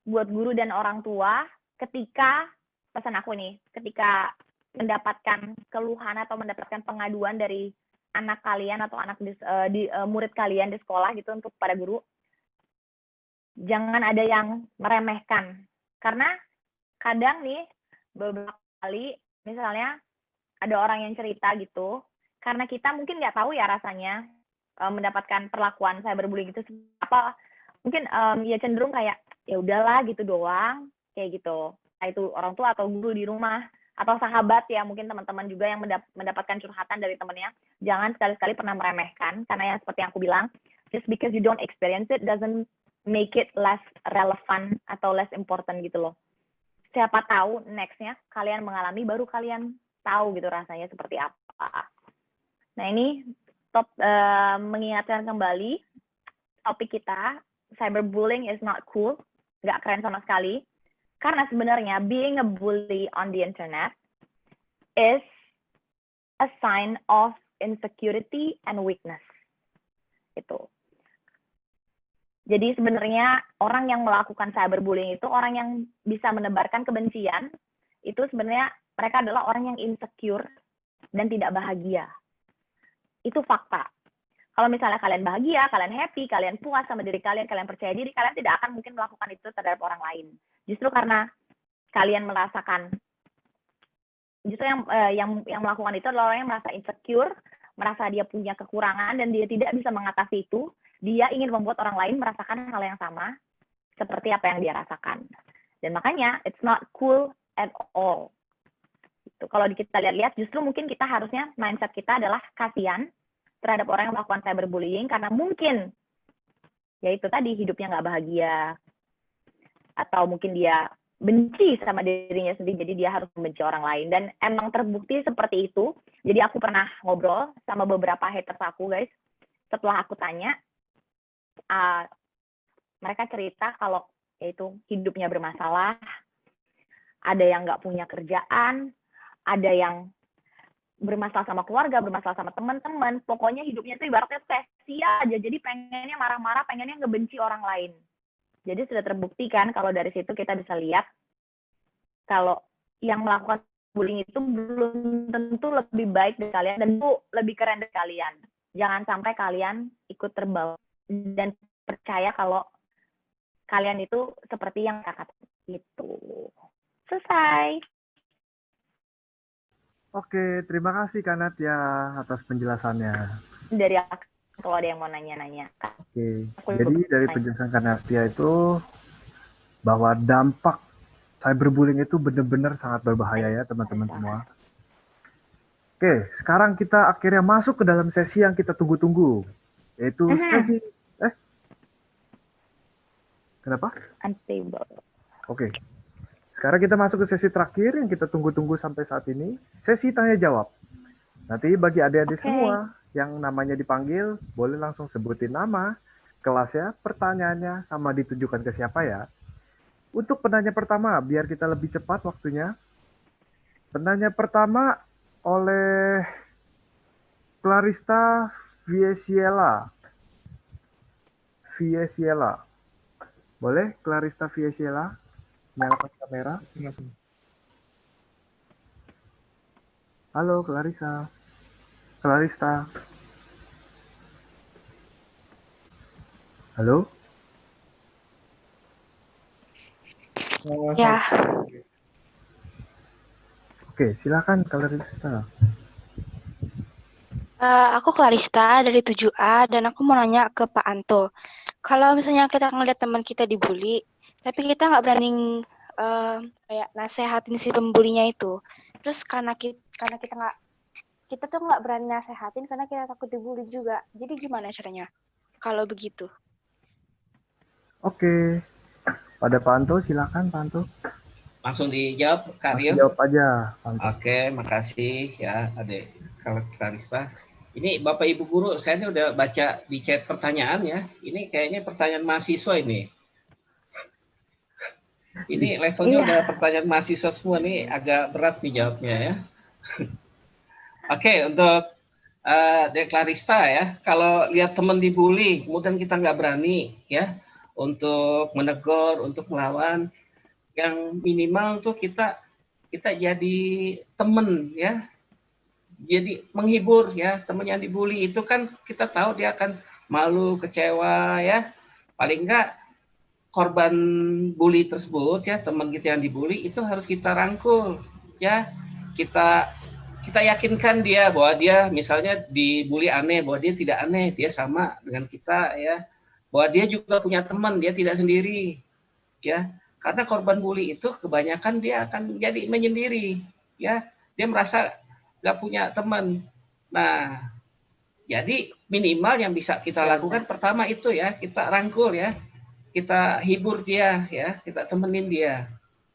guru dan orang tua, ketika, pesan aku nih, ketika mendapatkan keluhan atau mendapatkan pengaduan dari anak kalian atau murid kalian di sekolah gitu untuk para guru, jangan ada yang meremehkan. Karena kadang nih, beberapa kali, misalnya ada orang yang cerita gitu, karena kita mungkin nggak tahu ya rasanya mendapatkan perlakuan cyberbullying gitu, apa mungkin ya cenderung kayak, ya udahlah gitu doang, kayak gitu. Nah, itu orang tua atau guru di rumah, atau sahabat ya, mungkin teman-teman juga yang mendapatkan curhatan dari temannya, jangan sekali-sekali pernah meremehkan, karena yang seperti yang aku bilang, just because you don't experience it doesn't make it less relevant atau less important gitu loh. Siapa tahu next-nya kalian mengalami, baru kalian tahu gitu rasanya seperti apa. Nah ini mengingatkan kembali topik kita, cyberbullying is not cool, nggak keren sama sekali. Karena sebenarnya being a bully on the internet is a sign of insecurity and weakness. Itu. Jadi sebenarnya orang yang melakukan cyberbullying itu orang yang bisa menebarkan kebencian, itu sebenarnya mereka adalah orang yang insecure dan tidak bahagia. Itu fakta. Kalau misalnya kalian bahagia, kalian happy, kalian puas sama diri kalian, kalian percaya diri, kalian tidak akan mungkin melakukan itu terhadap orang lain. Justru karena kalian merasakan, justru yang melakukan itu adalah orang yang merasa insecure, merasa dia punya kekurangan dan dia tidak bisa mengatasi itu. Dia ingin membuat orang lain merasakan hal yang sama seperti apa yang dia rasakan. Dan makanya it's not cool at all. Itu. Kalau kita lihat-lihat, justru mungkin kita harusnya mindset kita adalah kasihan terhadap orang yang melakukan cyberbullying, karena mungkin ya itu tadi, hidupnya nggak bahagia, atau mungkin dia benci sama dirinya sendiri, jadi dia harus membenci orang lain. Dan emang terbukti seperti itu. Jadi aku pernah ngobrol sama beberapa haters aku, guys. Setelah aku tanya, mereka cerita kalau yaitu hidupnya bermasalah, ada yang nggak punya kerjaan, ada yang bermasalah sama keluarga, bermasalah sama teman-teman, pokoknya hidupnya itu ibaratnya sia aja, jadi pengennya marah-marah, pengennya ngebenci orang lain. Jadi sudah terbukti kan kalau dari situ kita bisa lihat kalau yang melakukan bullying itu belum tentu lebih baik dari kalian dan itu lebih keren dari kalian. Jangan sampai kalian ikut terbawa dan percaya kalau kalian itu seperti yang kakak itu. Selesai. Oke, terima kasih Kak Natia atas penjelasannya. Dari aku, kalau ada yang mau nanya-nanya. Oke, jadi dari penjelasan Kak Natia itu bahwa dampak cyberbullying itu benar-benar sangat berbahaya ya teman-teman semua. Oke, sekarang kita akhirnya masuk ke dalam sesi yang kita tunggu-tunggu, yaitu sesi kenapa? Unstable. Oke. Sekarang kita masuk ke sesi terakhir yang kita tunggu-tunggu sampai saat ini, sesi tanya jawab. Nanti bagi adik-adik semua yang namanya dipanggil, boleh langsung sebutin nama, kelasnya, pertanyaannya, sama ditujukan ke siapa ya. Untuk penanya pertama, biar kita lebih cepat waktunya. Penanya pertama oleh Clarista Viesiela. Boleh Clarista Viesiela? Nyalakan kamera. Halo Clarista. Halo? Ya. Oke, silakan Clarista. Aku Clarista dari 7A dan aku mau nanya ke Pak Anto. Kalau misalnya kita ngeliat teman kita dibully, tapi kita nggak berani kayak nasehatin si pembulinya itu. Terus karena kita tuh nggak berani nasehatin karena kita takut dibully juga. Jadi gimana caranya kalau begitu? Oke. Pada Pak Anto, silakan Pak Anto. Langsung dijawab, Kak Rio. Jawab aja. Pak Anto. Oke, makasih ya Adik Clarista. Ini Bapak Ibu Guru, saya ini udah baca di chat pertanyaan ya. Ini kayaknya pertanyaan mahasiswa ini. Ini levelnya udah pertanyaan mahasiswa semua nih, agak berat nih jawabnya ya. Oke, untuk Dek Clarista ya, kalau lihat teman dibully, kemudian kita nggak berani ya untuk menegur, untuk melawan, yang minimal tuh kita jadi teman ya, jadi menghibur ya. Teman yang dibully itu kan kita tahu dia akan malu, kecewa ya, paling enggak korban bully tersebut ya, teman kita yang dibully itu harus kita rangkul ya, kita yakinkan dia bahwa dia misalnya dibully aneh, bahwa dia tidak aneh, dia sama dengan kita ya, bahwa dia juga punya teman, dia tidak sendiri ya. Karena korban bully itu kebanyakan dia akan jadi menyendiri ya, dia merasa nggak punya teman. Nah, jadi minimal yang bisa kita lakukan pertama itu ya, kita rangkul ya, kita hibur dia ya, kita temenin dia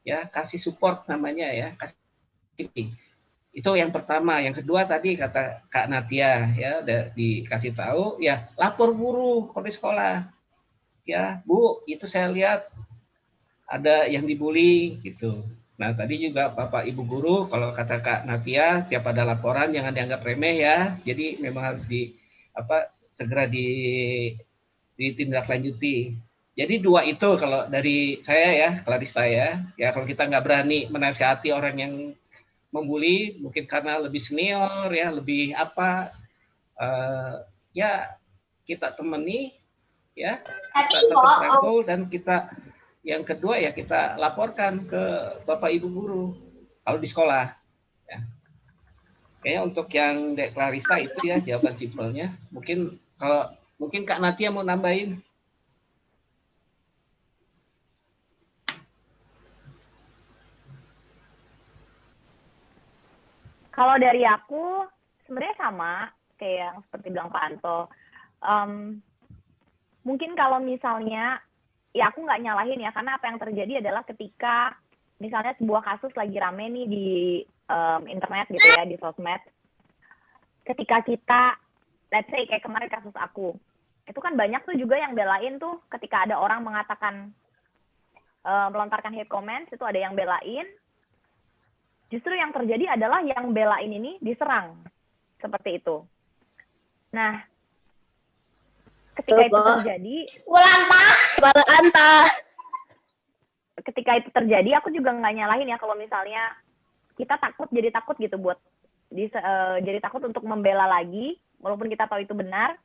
ya, kasih support namanya ya, kasih. Itu yang pertama. Yang kedua tadi kata Kak Natia ya, udah dikasih tahu ya, lapor guru di sekolah ya, Bu, itu saya lihat ada yang dibully gitu. Nah, tadi juga Bapak Ibu guru, kalau kata Kak Natia, tiap ada laporan jangan dianggap remeh ya. Jadi memang harus segera ditindaklanjuti. Jadi dua itu kalau dari saya ya, Clarista ya. Ya kalau kita nggak berani menasihati orang yang membuli, mungkin karena lebih senior ya, lebih ya kita temani ya, kita tetap rangkul, dan kita yang kedua ya kita laporkan ke Bapak Ibu guru kalau di sekolah ya. Kayaknya untuk yang Dek Clarista itu ya jawaban simpelnya. Mungkin Kak Natia mau nambahin. Kalau dari aku sebenarnya sama kayak yang seperti bilang Pak Anto. Mungkin kalau misalnya, ya aku nggak nyalahin ya, karena apa yang terjadi adalah ketika misalnya sebuah kasus lagi rame nih di internet gitu ya, di sosmed. Ketika kita, let's say kayak kemarin kasus aku, itu kan banyak tuh juga yang belain tuh ketika ada orang mengatakan melontarkan hate comments, itu ada yang belain. Justru yang terjadi adalah yang belain ini diserang. Seperti itu. Nah, ketika itu terjadi, ketika itu terjadi, aku juga nggak nyalahin ya kalau misalnya kita takut, jadi takut gitu buat jadi takut untuk membela lagi, walaupun kita tahu itu benar.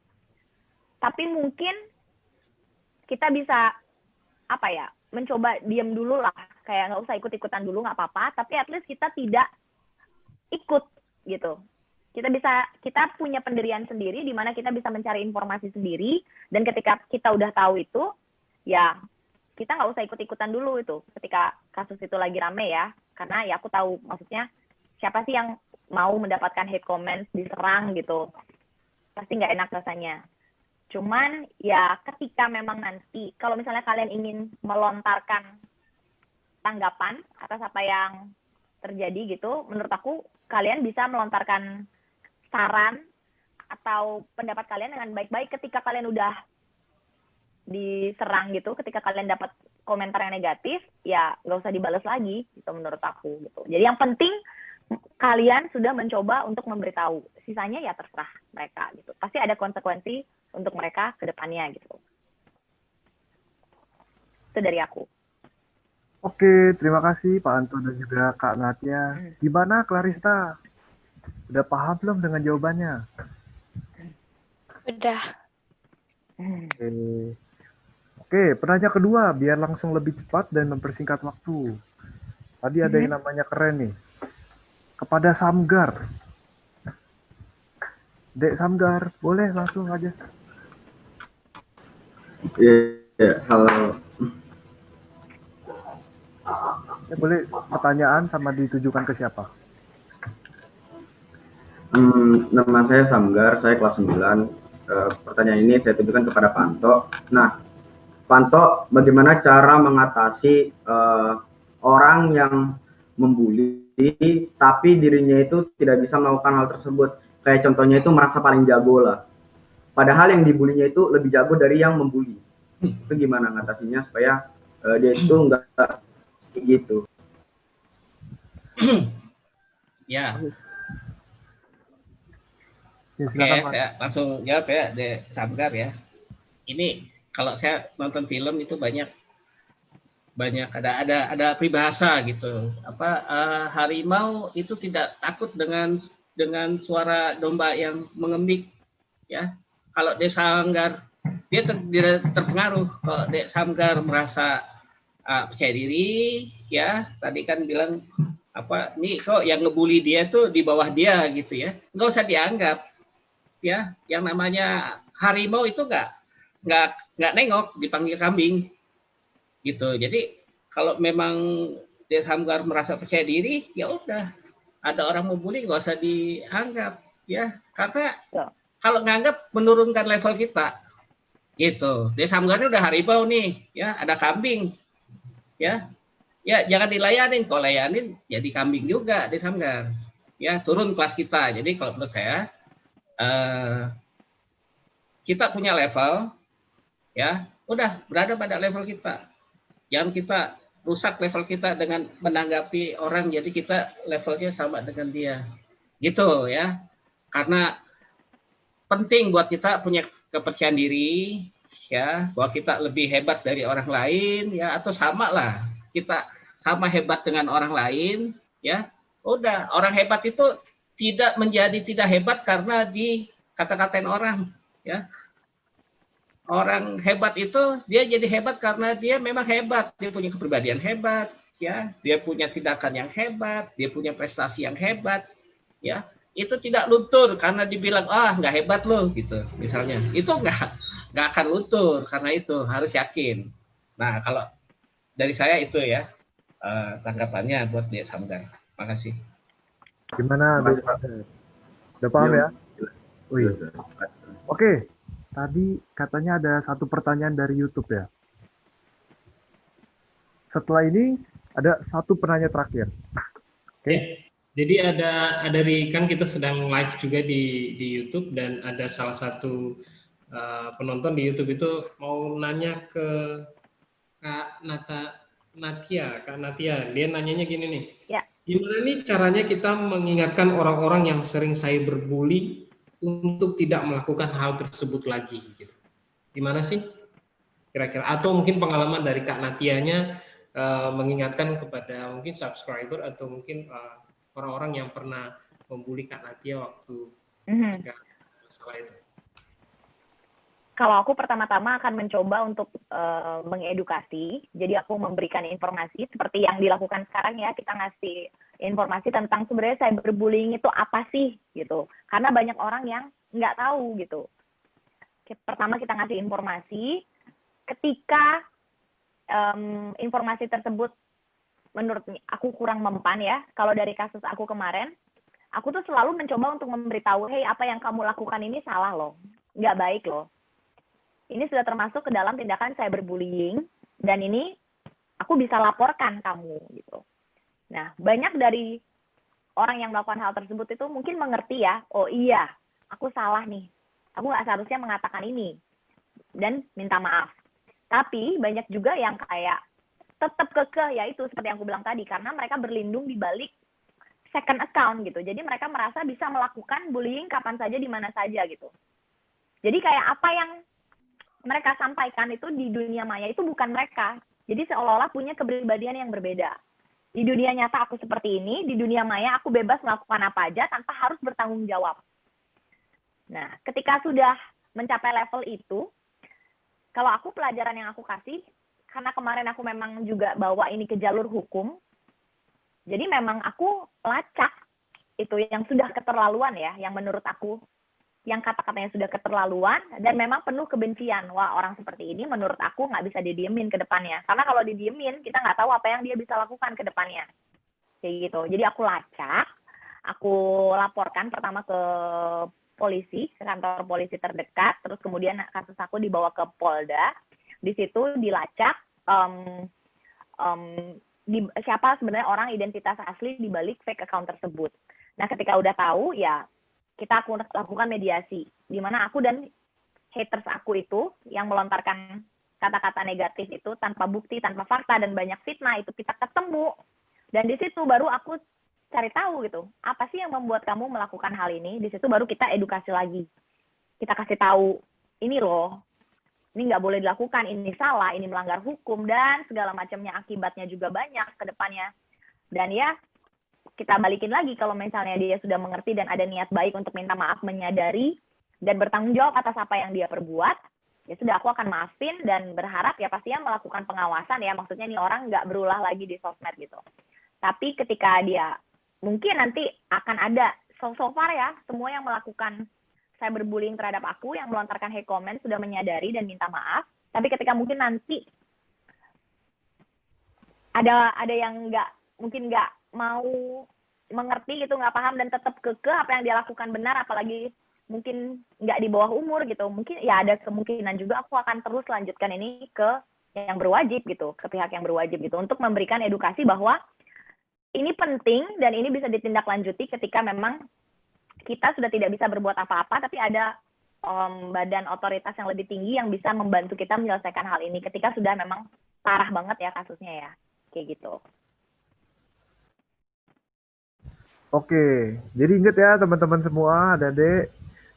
Tapi mungkin kita bisa apa ya, mencoba diam dulu lah, kayak nggak usah ikut-ikutan dulu, nggak apa-apa, tapi at least kita tidak ikut gitu. Kita punya pendirian sendiri di mana kita bisa mencari informasi sendiri, dan ketika kita udah tahu itu, ya kita nggak usah ikut-ikutan dulu itu ketika kasus itu lagi rame ya, karena ya aku tahu maksudnya siapa sih yang mau mendapatkan hate comments, diserang gitu, pasti nggak enak rasanya. Cuman ya ketika memang nanti kalau misalnya kalian ingin melontarkan tanggapan atas apa yang terjadi gitu, menurut aku kalian bisa melontarkan saran atau pendapat kalian dengan baik-baik ketika kalian udah diserang gitu, ketika kalian dapat komentar yang negatif, ya nggak usah dibalas lagi gitu menurut aku gitu. Jadi yang penting kalian sudah mencoba untuk memberitahu, sisanya ya terserah mereka gitu. Pasti ada konsekuensi untuk mereka ke depannya gitu. Itu dari aku. Oke, terima kasih Pak Anto dan juga Kak Natia. Gimana Clarista? Udah paham belum dengan jawabannya? Udah. Oke, penanya kedua, biar langsung lebih cepat dan mempersingkat waktu. Tadi ada yang namanya keren nih. Kepada Samgar. Dek Samgar, boleh langsung aja. Iya, halo. Ya, boleh pertanyaan sama ditujukan ke siapa? Nama saya Samgar, saya kelas 9. Pertanyaan ini saya tujukan kepada Panto. Nah, Panto, bagaimana cara mengatasi orang yang membuli tapi dirinya itu tidak bisa melakukan hal tersebut? Kayak contohnya itu merasa paling jago lah. Padahal yang dibulinya itu lebih jago dari yang membuli. Itu gimana ngatasinya supaya dia itu enggak gitu? Ya. Ya, Oke, saya langsung jawab ya, De Samgar ya. Ini kalau saya nonton film itu banyak ada peribahasa gitu. Harimau itu tidak takut dengan suara domba yang mengemik ya. Kalau De Samgar dia tidak terpengaruh. Kalau De Samgar merasa percaya diri ya, tadi kan bilang nih kok yang ngebully dia tuh di bawah dia gitu ya, nggak usah dianggap ya. Yang namanya harimau itu nggak nengok, dipanggil kambing gitu. Jadi kalau memang De Samgar merasa percaya diri, ya udah, ada orang membuli nggak usah dianggap ya, karena kalau nganggap menurunkan level kita gitu. De Samgar udah harimau nih ya, ada kambing ya, jangan dilayanin. Kalau layanin jadi kambing juga De Samgar ya, turun kelas kita. Jadi kalau menurut saya kita punya level ya, udah berada pada level kita, jangan kita rusak level kita dengan menanggapi orang jadi kita levelnya sama dengan dia gitu ya. Karena penting buat kita punya kepercayaan diri ya, bahwa kita lebih hebat dari orang lain ya, atau sama lah, kita sama hebat dengan orang lain ya. Udah, orang hebat itu tidak menjadi tidak hebat karena dikata-katain orang ya. Orang hebat itu dia jadi hebat karena dia memang hebat, dia punya kepribadian hebat ya, dia punya tindakan yang hebat, dia punya prestasi yang hebat ya. Itu tidak luntur karena dibilang nggak hebat loh gitu misalnya. Itu nggak akan luntur, karena itu harus yakin. Nah, kalau dari saya itu ya tanggapannya buat De Samgar. Makasih. Gimana? Udah paham ya? Wih. Oke. Tadi katanya ada satu pertanyaan dari YouTube ya. Setelah ini ada satu penanya terakhir. Oke. Jadi ada kan kita sedang live juga di YouTube, dan ada salah satu penonton di YouTube itu mau nanya ke Kak Kak Natia, dia nanyanya gini nih. Ya. Gimana nih caranya kita mengingatkan orang-orang yang sering cyberbully untuk tidak melakukan hal tersebut lagi? Gitu. Gimana sih kira-kira? Atau mungkin pengalaman dari Kak Natianya mengingatkan kepada mungkin subscriber atau mungkin orang-orang yang pernah membuli Kak Natia waktu ketika masalah itu. Kalau aku pertama-tama akan mencoba untuk mengedukasi, jadi aku memberikan informasi seperti yang dilakukan sekarang ya, kita ngasih informasi tentang sebenarnya cyberbullying itu apa sih gitu, karena banyak orang yang nggak tahu gitu. Pertama kita ngasih informasi, ketika informasi tersebut menurut aku kurang mempan ya, kalau dari kasus aku kemarin, aku tuh selalu mencoba untuk memberitahu, hey apa yang kamu lakukan ini salah loh, nggak baik loh. Ini sudah termasuk ke dalam tindakan cyberbullying, dan ini aku bisa laporkan kamu gitu. Nah, banyak dari orang yang melakukan hal tersebut itu mungkin mengerti ya, oh iya, aku salah nih, aku nggak seharusnya mengatakan ini, dan minta maaf. Tapi banyak juga yang kayak tetap kekeh, yaitu seperti yang aku bilang tadi, karena mereka berlindung di balik second account gitu. Jadi mereka merasa bisa melakukan bullying kapan saja, di mana saja gitu. Jadi kayak apa yang mereka sampaikan itu di dunia maya itu bukan mereka. Jadi seolah-olah punya kepribadian yang berbeda. Di dunia nyata aku seperti ini, di dunia maya aku bebas melakukan apa aja tanpa harus bertanggung jawab. Nah, ketika sudah mencapai level itu, kalau aku pelajaran yang aku kasih, karena kemarin aku memang juga bawa ini ke jalur hukum, jadi memang aku lacak itu yang sudah keterlaluan ya, yang menurut aku yang kata-katanya sudah keterlaluan dan memang penuh kebencian. Wah, orang seperti ini menurut aku nggak bisa didiemin ke depannya. Karena kalau didiemin, kita nggak tahu apa yang dia bisa lakukan ke depannya. Kayak gitu. Jadi aku lacak, aku laporkan pertama ke polisi, ke kantor polisi terdekat, terus kemudian kasus aku dibawa ke Polda. Di situ dilacak siapa sebenarnya orang identitas asli di balik fake account tersebut. Nah, ketika udah tahu, ya kita aku lakukan mediasi, di mana aku dan haters aku itu yang melontarkan kata-kata negatif itu tanpa bukti, tanpa fakta, dan banyak fitnah itu kita ketemu. Dan di situ baru aku cari tahu gitu, apa sih yang membuat kamu melakukan hal ini. Di situ baru kita edukasi lagi. Kita kasih tahu, ini loh, ini nggak boleh dilakukan, ini salah, ini melanggar hukum, dan segala macamnya, akibatnya juga banyak ke depannya. Dan ya, kita balikin lagi kalau misalnya dia sudah mengerti dan ada niat baik untuk minta maaf, menyadari dan bertanggung jawab atas apa yang dia perbuat, ya sudah aku akan maafin dan berharap ya pastinya melakukan pengawasan ya, maksudnya nih orang nggak berulah lagi di sosmed gitu. Tapi ketika dia mungkin nanti akan ada so far ya, semua yang melakukan cyberbullying terhadap aku, yang melontarkan hate comment sudah menyadari dan minta maaf, tapi ketika mungkin nanti ada yang mungkin nggak mau mengerti gitu, nggak paham dan tetap kekeh apa yang dia lakukan benar, apalagi mungkin nggak di bawah umur gitu, mungkin ya ada kemungkinan juga aku akan terus lanjutkan ini ke yang berwajib gitu, ke pihak yang berwajib gitu, untuk memberikan edukasi bahwa ini penting dan ini bisa ditindaklanjuti ketika memang kita sudah tidak bisa berbuat apa-apa, tapi ada badan otoritas yang lebih tinggi yang bisa membantu kita menyelesaikan hal ini ketika sudah memang parah banget ya kasusnya ya, kayak gitu. Oke, jadi ingat ya teman-teman semua, adik-adik,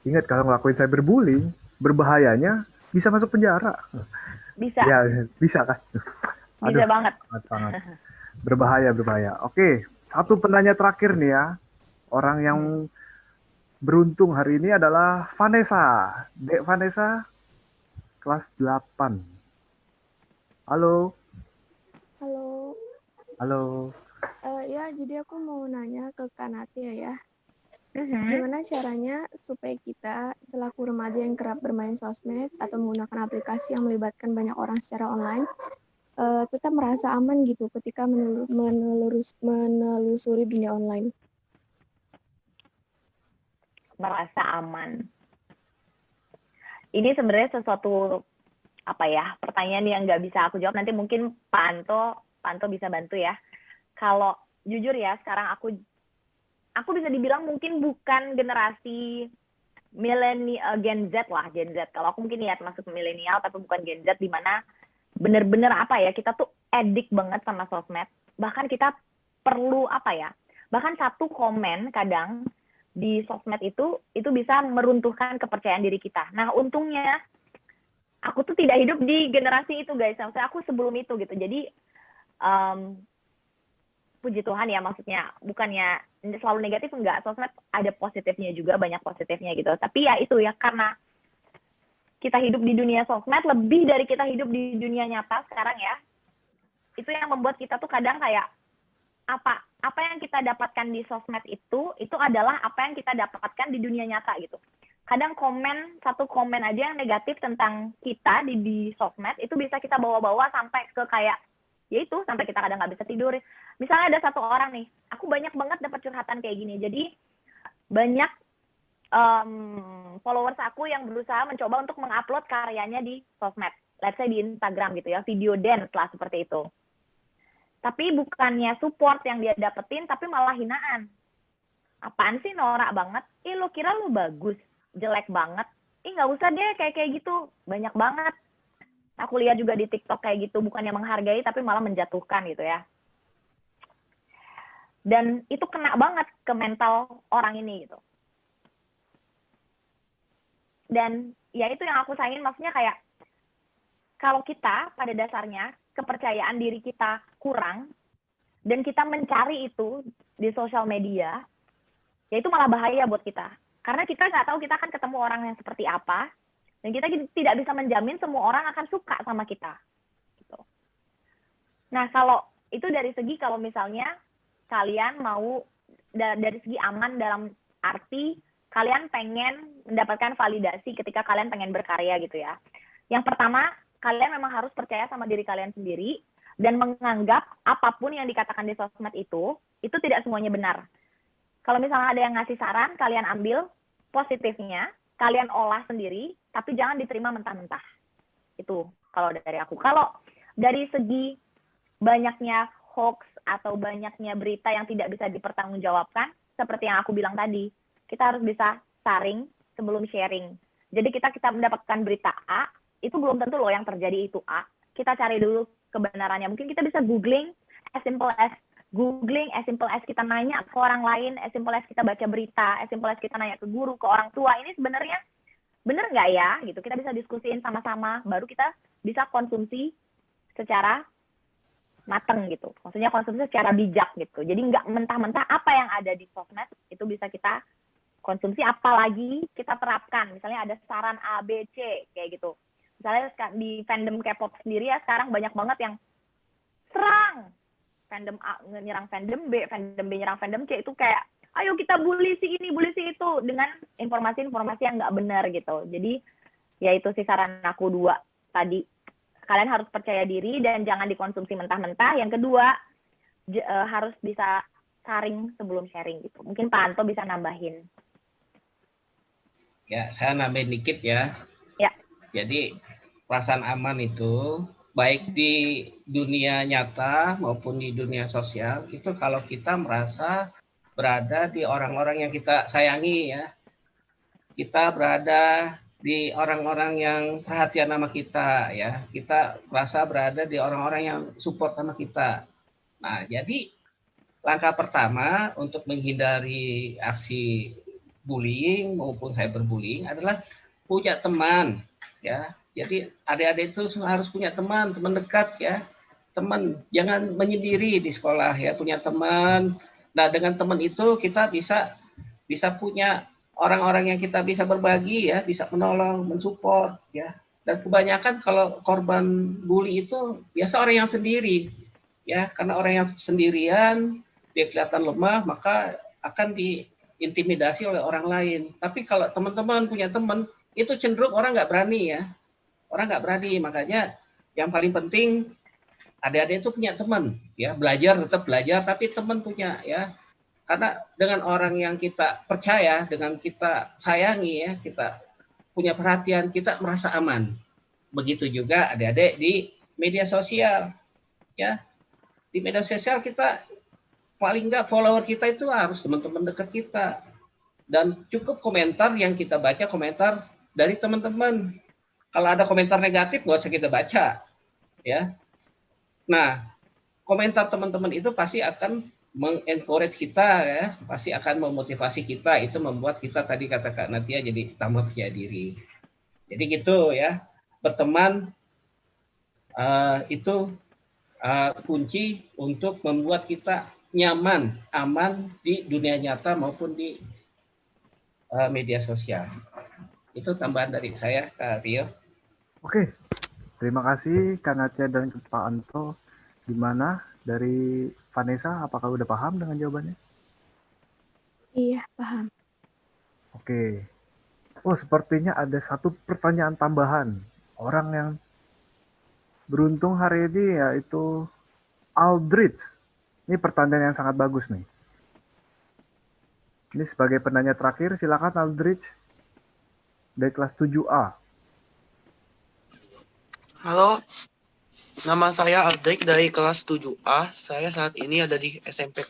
ingat kalau ngelakuin cyberbullying, berbahayanya bisa masuk penjara. Bisa. Ya, bisa kan? Bisa banget. Sangat. Berbahaya. Oke, satu penanya terakhir nih ya. Orang yang beruntung hari ini adalah Vanessa. Dek Vanessa, kelas 8. Halo. Halo. Ya, jadi aku mau nanya ke Kak Natia ya. Gimana caranya supaya kita selaku remaja yang kerap bermain sosmed atau menggunakan aplikasi yang melibatkan banyak orang secara online, tetap merasa aman gitu ketika menelusuri dunia online? Merasa aman. Ini sebenarnya sesuatu pertanyaan yang nggak bisa aku jawab. Nanti mungkin Pak Anto bisa bantu ya. Kalau jujur ya, sekarang aku bisa dibilang mungkin bukan generasi milenial, Gen Z lah, Gen Z. Kalau aku mungkin masuk milenial tapi bukan Gen Z, di mana bener-bener kita tuh edik banget sama sosmed. Bahkan kita perlu apa ya? Bahkan satu komen kadang di sosmed itu bisa meruntuhkan kepercayaan diri kita. Nah, untungnya aku tuh tidak hidup di generasi itu, guys. Maksudnya aku sebelum itu gitu. Jadi puji Tuhan ya, maksudnya bukannya selalu negatif, enggak. Sosmed ada positifnya juga, banyak positifnya gitu. Tapi ya itu ya, karena kita hidup di dunia sosmed lebih dari kita hidup di dunia nyata sekarang ya. Itu yang membuat kita tuh kadang kayak apa yang kita dapatkan di sosmed itu adalah apa yang kita dapatkan di dunia nyata gitu. Kadang satu komen aja yang negatif tentang kita di sosmed itu bisa kita bawa-bawa sampai ke kayak ya itu, sampai kita kadang nggak bisa tidur. Misalnya ada satu orang nih, aku banyak banget dapat curhatan kayak gini. Jadi banyak followers aku yang berusaha mencoba untuk mengupload karyanya di sosmed, let's say di Instagram gitu ya, video dance lah seperti itu. Tapi bukannya support yang dia dapetin, tapi malah hinaan. Apaan sih, norak banget? Lo kira lo bagus, jelek banget. Nggak usah deh kayak gitu, banyak banget. Aku lihat juga di TikTok kayak gitu, bukannya menghargai, tapi malah menjatuhkan gitu ya. Dan itu kena banget ke mental orang ini gitu. Dan ya itu yang aku sayangin, maksudnya kayak kalau kita pada dasarnya kepercayaan diri kita kurang dan kita mencari itu di sosial media, ya itu malah bahaya buat kita. Karena kita nggak tahu kita akan ketemu orang yang seperti apa, dan kita tidak bisa menjamin semua orang akan suka sama kita. Gitu. Nah, kalau itu dari segi kalau misalnya kalian mau dari segi aman dalam arti kalian pengen mendapatkan validasi ketika kalian pengen berkarya gitu ya. Yang pertama, kalian memang harus percaya sama diri kalian sendiri dan menganggap apapun yang dikatakan di sosmed itu tidak semuanya benar. Kalau misalnya ada yang ngasih saran, kalian ambil positifnya, kalian olah sendiri, tapi jangan diterima mentah-mentah. Itu kalau dari aku. Kalau dari segi banyaknya hoax atau banyaknya berita yang tidak bisa dipertanggungjawabkan, seperti yang aku bilang tadi, kita harus bisa saring sebelum sharing. Jadi kita mendapatkan berita A, itu belum tentu loh yang terjadi itu A. Kita cari dulu kebenarannya. Mungkin kita bisa googling, as simple as kita nanya ke orang lain, as simple as kita baca berita, as simple as kita nanya ke guru, ke orang tua. Ini sebenarnya benar nggak ya? Gitu. Kita bisa diskusiin sama-sama, baru kita bisa konsumsi secara mateng gitu. Maksudnya konsumsi secara bijak gitu. Jadi nggak mentah-mentah apa yang ada di sosmed itu bisa kita konsumsi, apalagi kita terapkan. Misalnya ada saran A, B, C kayak gitu. Misalnya di fandom K-pop sendiri ya sekarang banyak banget yang serang. Fandom A nyerang fandom B nyerang fandom C, itu kayak ayo kita bully si ini, bully si itu dengan informasi-informasi yang nggak benar gitu. Jadi ya itu sih saran aku 2 tadi. Kalian harus percaya diri dan jangan dikonsumsi mentah-mentah. Yang kedua, harus bisa saring sebelum sharing gitu. Mungkin Pak Anto bisa nambahin. Ya, saya nambahin dikit ya. Ya. Jadi perasaan aman itu baik di dunia nyata maupun di dunia sosial itu kalau kita merasa berada di orang-orang yang kita sayangi ya. Kita berada di orang-orang yang perhatian sama kita ya. Kita merasa berada di orang-orang yang support sama kita. Nah, jadi langkah pertama untuk menghindari aksi bullying maupun cyberbullying adalah punya teman ya. Jadi adik-adik itu harus punya teman dekat ya. Teman, jangan menyendiri di sekolah ya, punya teman. Nah, dengan teman itu kita bisa punya orang-orang yang kita bisa berbagi ya, bisa menolong, mensupport ya. Dan kebanyakan kalau korban bully itu biasa orang yang sendiri ya, karena orang yang sendirian dia kelihatan lemah maka akan diintimidasi oleh orang lain. Tapi kalau teman-teman punya teman itu cenderung orang nggak berani ya. Orang nggak berani, makanya yang paling penting adik-adik itu punya teman ya, tetap belajar tapi teman punya ya. Karena dengan orang yang kita percaya, dengan kita sayangi ya, kita punya perhatian, kita merasa aman. Begitu juga adik-adik di media sosial ya. Di media sosial kita paling nggak follower kita itu harus teman-teman dekat kita. Dan cukup komentar yang kita baca, komentar dari teman-teman. Kalau ada komentar negatif nggak usah kita baca ya. Nah, komentar teman-teman itu pasti akan mengencourage kita ya, pasti akan memotivasi kita, itu membuat kita tadi kata Kak Natia jadi tambah percaya diri. Jadi gitu ya, berteman itu kunci untuk membuat kita nyaman, aman di dunia nyata maupun di media sosial. Itu tambahan dari saya, Kak Rio. Oke, terima kasih Kak Natia dan Pak Anto. Gimana dari Vanessa, apakah udah paham dengan jawabannya? Iya, paham. Oke. Oh, sepertinya ada satu pertanyaan tambahan. Orang yang beruntung hari ini yaitu Aldrich. Ini pertanyaan yang sangat bagus nih. Ini sebagai penanya terakhir, silakan Aldrich dari kelas 7A. Halo, nama saya Aldrich dari kelas 7A. Saya saat ini ada di SMP.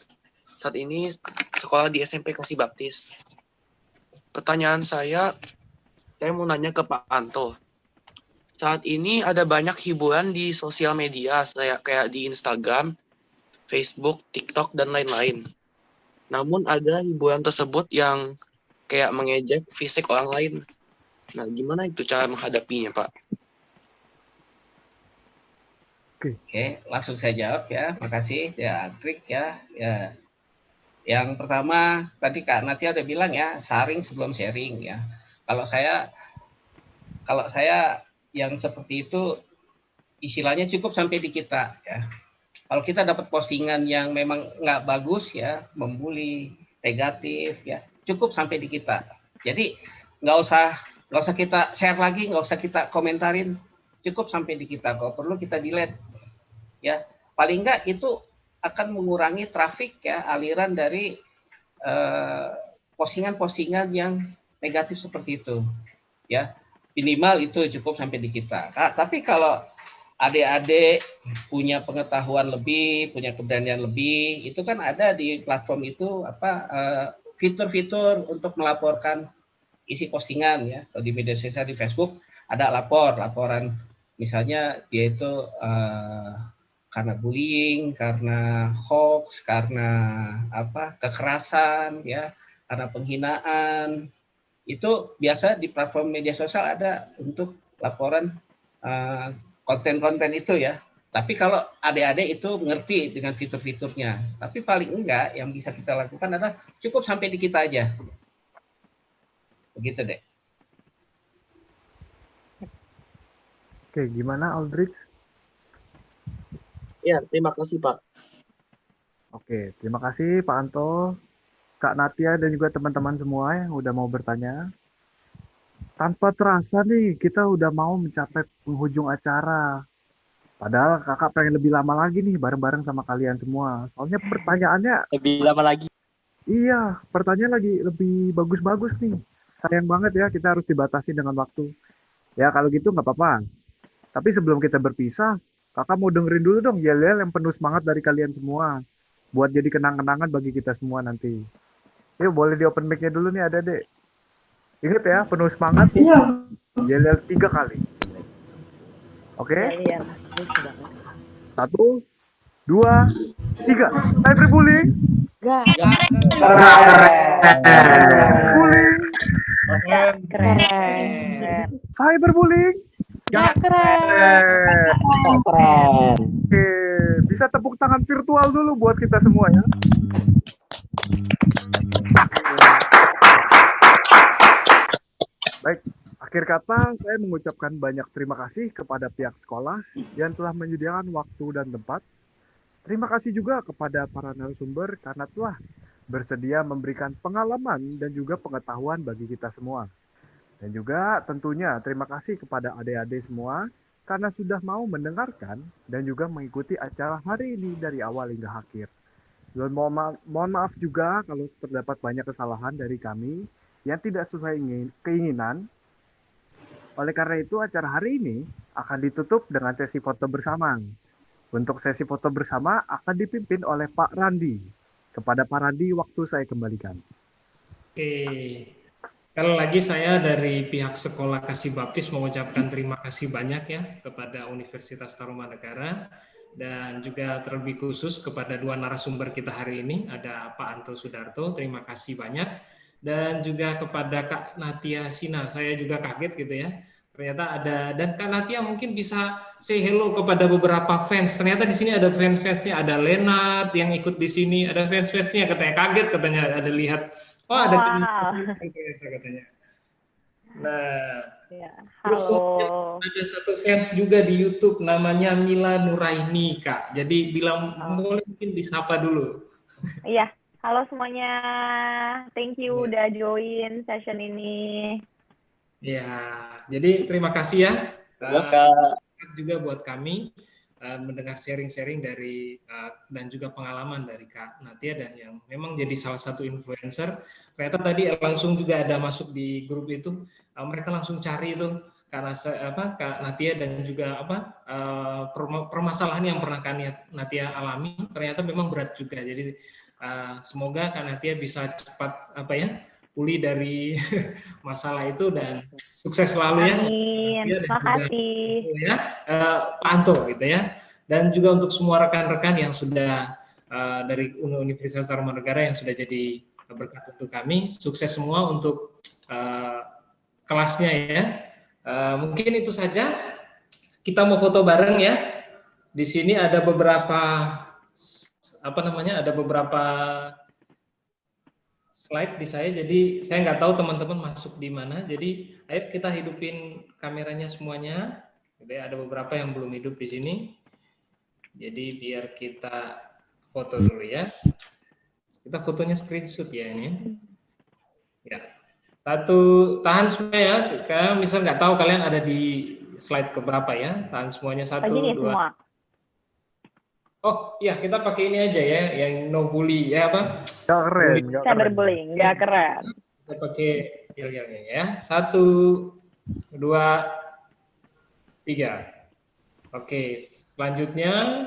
Saat ini sekolah di SMP Kasih Baptis. Pertanyaan saya mau nanya ke Pak Anto. Saat ini ada banyak hiburan di sosial media, kayak di Instagram, Facebook, TikTok, dan lain-lain. Namun ada hiburan tersebut yang kayak mengejek fisik orang lain. Nah, gimana itu cara menghadapinya, Pak? Oke, langsung saya jawab ya. Makasih ya, Trik ya. Yang pertama tadi Kak Natia udah bilang ya, saring sebelum sharing ya. Kalau saya yang seperti itu istilahnya cukup sampai di kita ya. Kalau kita dapat postingan yang memang nggak bagus ya, membuli, negatif ya, cukup sampai di kita. Jadi nggak usah kita share lagi, nggak usah kita komentarin, cukup sampai di kita. Kalau perlu kita delete ya. Paling nggak itu akan mengurangi trafik ya, aliran dari postingan-postingan yang negatif seperti itu ya. Minimal itu cukup sampai di kita. Tapi kalau adik-adik punya pengetahuan lebih, punya keberanian lebih, itu kan ada di platform itu fitur-fitur untuk melaporkan isi postingan ya. Kalau di media sosial di Facebook ada laporan misalnya dia itu karena bullying, karena hoax, karena kekerasan ya, karena penghinaan. Itu biasa di platform media sosial ada untuk laporan konten-konten itu ya. Tapi kalau adik-adik itu mengerti dengan fitur-fiturnya. Tapi paling enggak yang bisa kita lakukan adalah cukup sampai di kita aja. Begitu deh. Oke, gimana Aldrich? Ya, terima kasih Pak. Oke, terima kasih Pak Anto, Kak Natia, dan juga teman-teman semua yang udah mau bertanya. Tanpa terasa nih, kita udah mau mencapai penghujung acara. Padahal kakak pengen lebih lama lagi nih, bareng-bareng sama kalian semua. Soalnya pertanyaannya... Lebih lama lagi. Iya, pertanyaan lagi lebih bagus-bagus nih. Sayang banget ya, kita harus dibatasi dengan waktu. Ya, kalau gitu nggak apa-apa. Tapi sebelum kita berpisah, kakak mau dengerin dulu dong yel-yel yang penuh semangat dari kalian semua. Buat jadi kenang-kenangan bagi kita semua nanti. Yuk, boleh di open mic-nya dulu nih, Adek. Ingat ya, penuh semangat. Iya. Yel-yel 3 kali. Oke? Iya. 1, 2, 3. Cyberbullying. Gak. Bullying. Keren. Cyberbullying. Gak keren. Keren. Oke, bisa tepuk tangan virtual dulu buat kita semua ya. Baik, akhir kata saya mengucapkan banyak terima kasih kepada pihak sekolah yang telah menyediakan waktu dan tempat. Terima kasih juga kepada para narasumber karena telah bersedia memberikan pengalaman dan juga pengetahuan bagi kita semua. Dan juga tentunya terima kasih kepada adik-adik semua karena sudah mau mendengarkan dan juga mengikuti acara hari ini dari awal hingga akhir. Dan mohon maaf juga kalau terdapat banyak kesalahan dari kami yang tidak sesuai keinginan. Oleh karena itu acara hari ini akan ditutup dengan sesi foto bersama. Untuk sesi foto bersama akan dipimpin oleh Pak Randi. Kepada Pak Randi, waktu saya kembalikan. Oke, sekali lagi saya dari pihak Sekolah Kasih Baptis mengucapkan terima kasih banyak ya kepada Universitas Tarumanegara dan juga terlebih khusus kepada dua narasumber kita hari ini, ada Pak Anto Sudarto, terima kasih banyak, dan juga kepada Kak Natia Sina, saya juga kaget gitu ya, ternyata ada, dan Kak Natia mungkin bisa say hello kepada beberapa fans, ternyata di sini ada fans-fansnya, ada Lenat yang ikut di sini, ada fans-fansnya, katanya kaget, katanya ada lihat, oh ada katanya. Nah, Ya, terus halo. ada satu fans juga di YouTube namanya Mila Nuraini, Kak. Jadi bilang boleh mungkin disapa dulu. Iya, halo semuanya. Thank you udah join session ini. Ya, jadi terima kasih ya. Juga buat kami mendengar sharing-sharing dari dan juga pengalaman dari Kak Natia dan yang memang jadi salah satu influencer. Ternyata tadi langsung juga ada masuk di grup itu, mereka langsung cari itu karena Kak Natia dan juga permasalahan yang pernah Kak Natia alami ternyata memang berat juga. Jadi semoga Kak Natia bisa cepat pulih dari masalah itu dan sukses selalu ya. Amin. Terima kasih. Ya, Pak Anto gitu ya. Dan juga untuk semua rekan-rekan yang sudah dari Universitas Tarumanegara yang sudah jadi berkat untuk kami, sukses semua untuk kelasnya ya. Mungkin itu saja. Kita mau foto bareng ya. Di sini ada beberapa ada beberapa slide di saya, jadi saya nggak tahu teman-teman masuk di mana. Jadi ayo kita hidupin kameranya semuanya. Jadi ada beberapa yang belum hidup di sini. Jadi biar kita foto dulu ya. Kita fotonya screenshot ya ini. Ya. Satu, tahan semua ya. Kalian misal nggak tahu kalian ada di slide keberapa ya. Tahan semuanya, 1, 2. Semua. Oh iya, kita pakai ini aja ya, yang no bully ya apa? Gak keren. Cyberbullying, nggak keren. Kita pakai yel-yelnya ya. 1, 2, 3. Oke, selanjutnya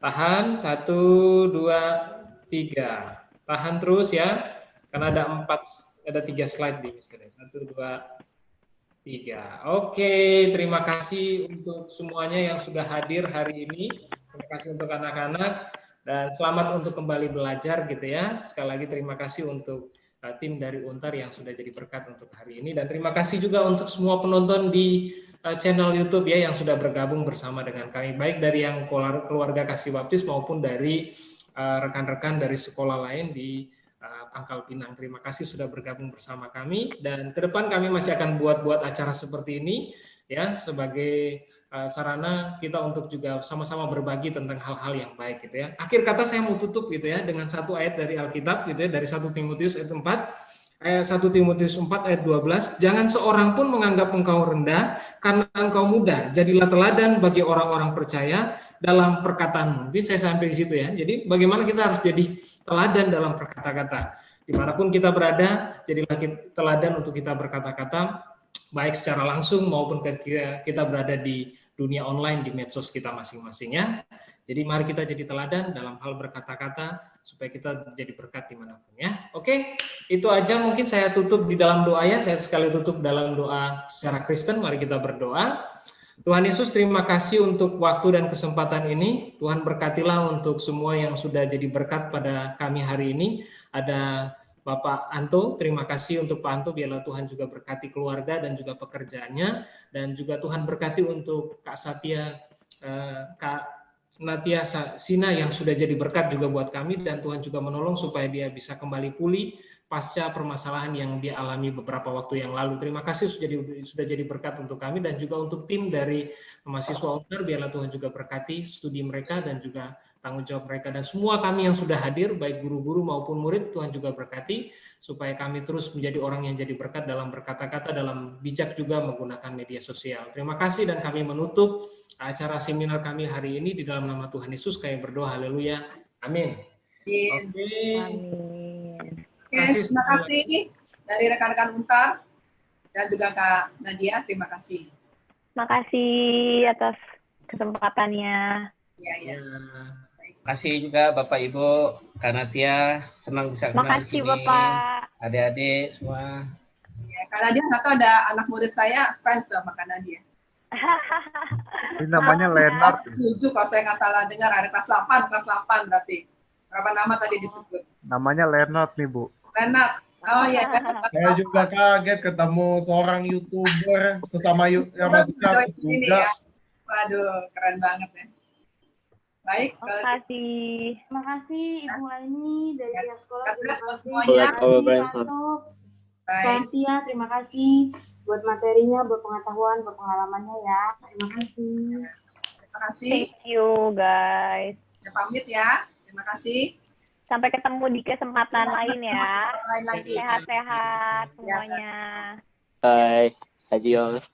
tahan 1, 2, 3. Tahan terus ya, karena ada 3 slide di sini. 1, 2, 3. Oke, terima kasih untuk semuanya yang sudah hadir hari ini. Terima kasih untuk anak-anak dan selamat untuk kembali belajar gitu ya. Sekali lagi terima kasih untuk tim dari Untar yang sudah jadi berkat untuk hari ini dan terima kasih juga untuk semua penonton di channel YouTube ya yang sudah bergabung bersama dengan kami baik dari yang keluarga Kasih Baptis maupun dari rekan-rekan dari sekolah lain di Pangkal Pinang. Terima kasih sudah bergabung bersama kami dan ke depan kami masih akan buat acara seperti ini ya sebagai sarana kita untuk juga sama-sama berbagi tentang hal-hal yang baik gitu ya. Akhir kata saya mau tutup gitu ya dengan satu ayat dari Alkitab gitu ya dari 1 Timotius ayat 4. 1 Timotius 4 ayat 12, jangan seorang pun menganggap engkau rendah karena engkau muda. Jadilah teladan bagi orang-orang percaya dalam perkataan. Mungkin saya sampai di situ ya. Jadi bagaimana kita harus jadi teladan dalam berkata-kata. Dimanapun kita berada, jadilah teladan untuk kita berkata-kata, baik secara langsung maupun ketika kita berada di dunia online, di medsos kita masing-masing ya. Jadi mari kita jadi teladan dalam hal berkata-kata, supaya kita jadi berkat dimanapun ya. Oke, itu aja mungkin saya tutup di dalam doa ya. Saya sekali tutup dalam doa secara Kristen. Mari kita berdoa. Tuhan Yesus, terima kasih untuk waktu dan kesempatan ini. Tuhan berkatilah untuk semua yang sudah jadi berkat pada kami hari ini. Ada Bapak Anto, terima kasih untuk Pak Anto. Biarlah Tuhan juga berkati keluarga dan juga pekerjaannya. Dan juga Tuhan berkati untuk Kak Satya, Kak Natia Sina yang sudah jadi berkat juga buat kami dan Tuhan juga menolong supaya dia bisa kembali pulih pasca permasalahan yang dia alami beberapa waktu yang lalu. Terima kasih sudah jadi berkat untuk kami dan juga untuk tim dari mahasiswa Untar. Biarlah Tuhan juga berkati studi mereka dan juga tanggung jawab mereka dan semua kami yang sudah hadir baik guru-guru maupun murid. Tuhan juga berkati supaya kami terus menjadi orang yang jadi berkat dalam berkata-kata, dalam bijak juga menggunakan media sosial. Terima kasih dan kami menutup acara seminar kami hari ini di dalam nama Tuhan Yesus kami berdoa haleluya amin. Oke, terima kasih dari rekan-rekan Untar dan juga Kak Nadia, terima kasih. Terima kasih atas kesempatannya. Ya. Terima kasih juga Bapak Ibu, Kak Natia, senang bisa kenal di sini. Terima kasih Bapak. Adik-adik semua. Ya, Kak Nadia nggak tahu ada anak murid saya fans sama Kak Nadia. Ini namanya Leonard. Kelas 7 kalau saya nggak salah dengar, ada kelas 8 berarti. Berapa nama tadi disebut? Namanya Leonard nih, Bu. Renat. Oh iya, Saya juga kaget ketemu seorang YouTuber sesama Renat juga. ya. Waduh, keren banget ya. Baik, Terima kasih. Terima kasih Ibu Aini dari pihak sekolah. Terima kasih semuanya. Santia, terima kasih buat materinya, buat pengetahuan, buat pengalamannya ya. Terima kasih. Terima kasih. Thank you guys. Ya, pamit ya. Terima kasih. Sampai ketemu di kesempatan lain ya. Lain lagi. Sehat-sehat semuanya. Bye. Adios.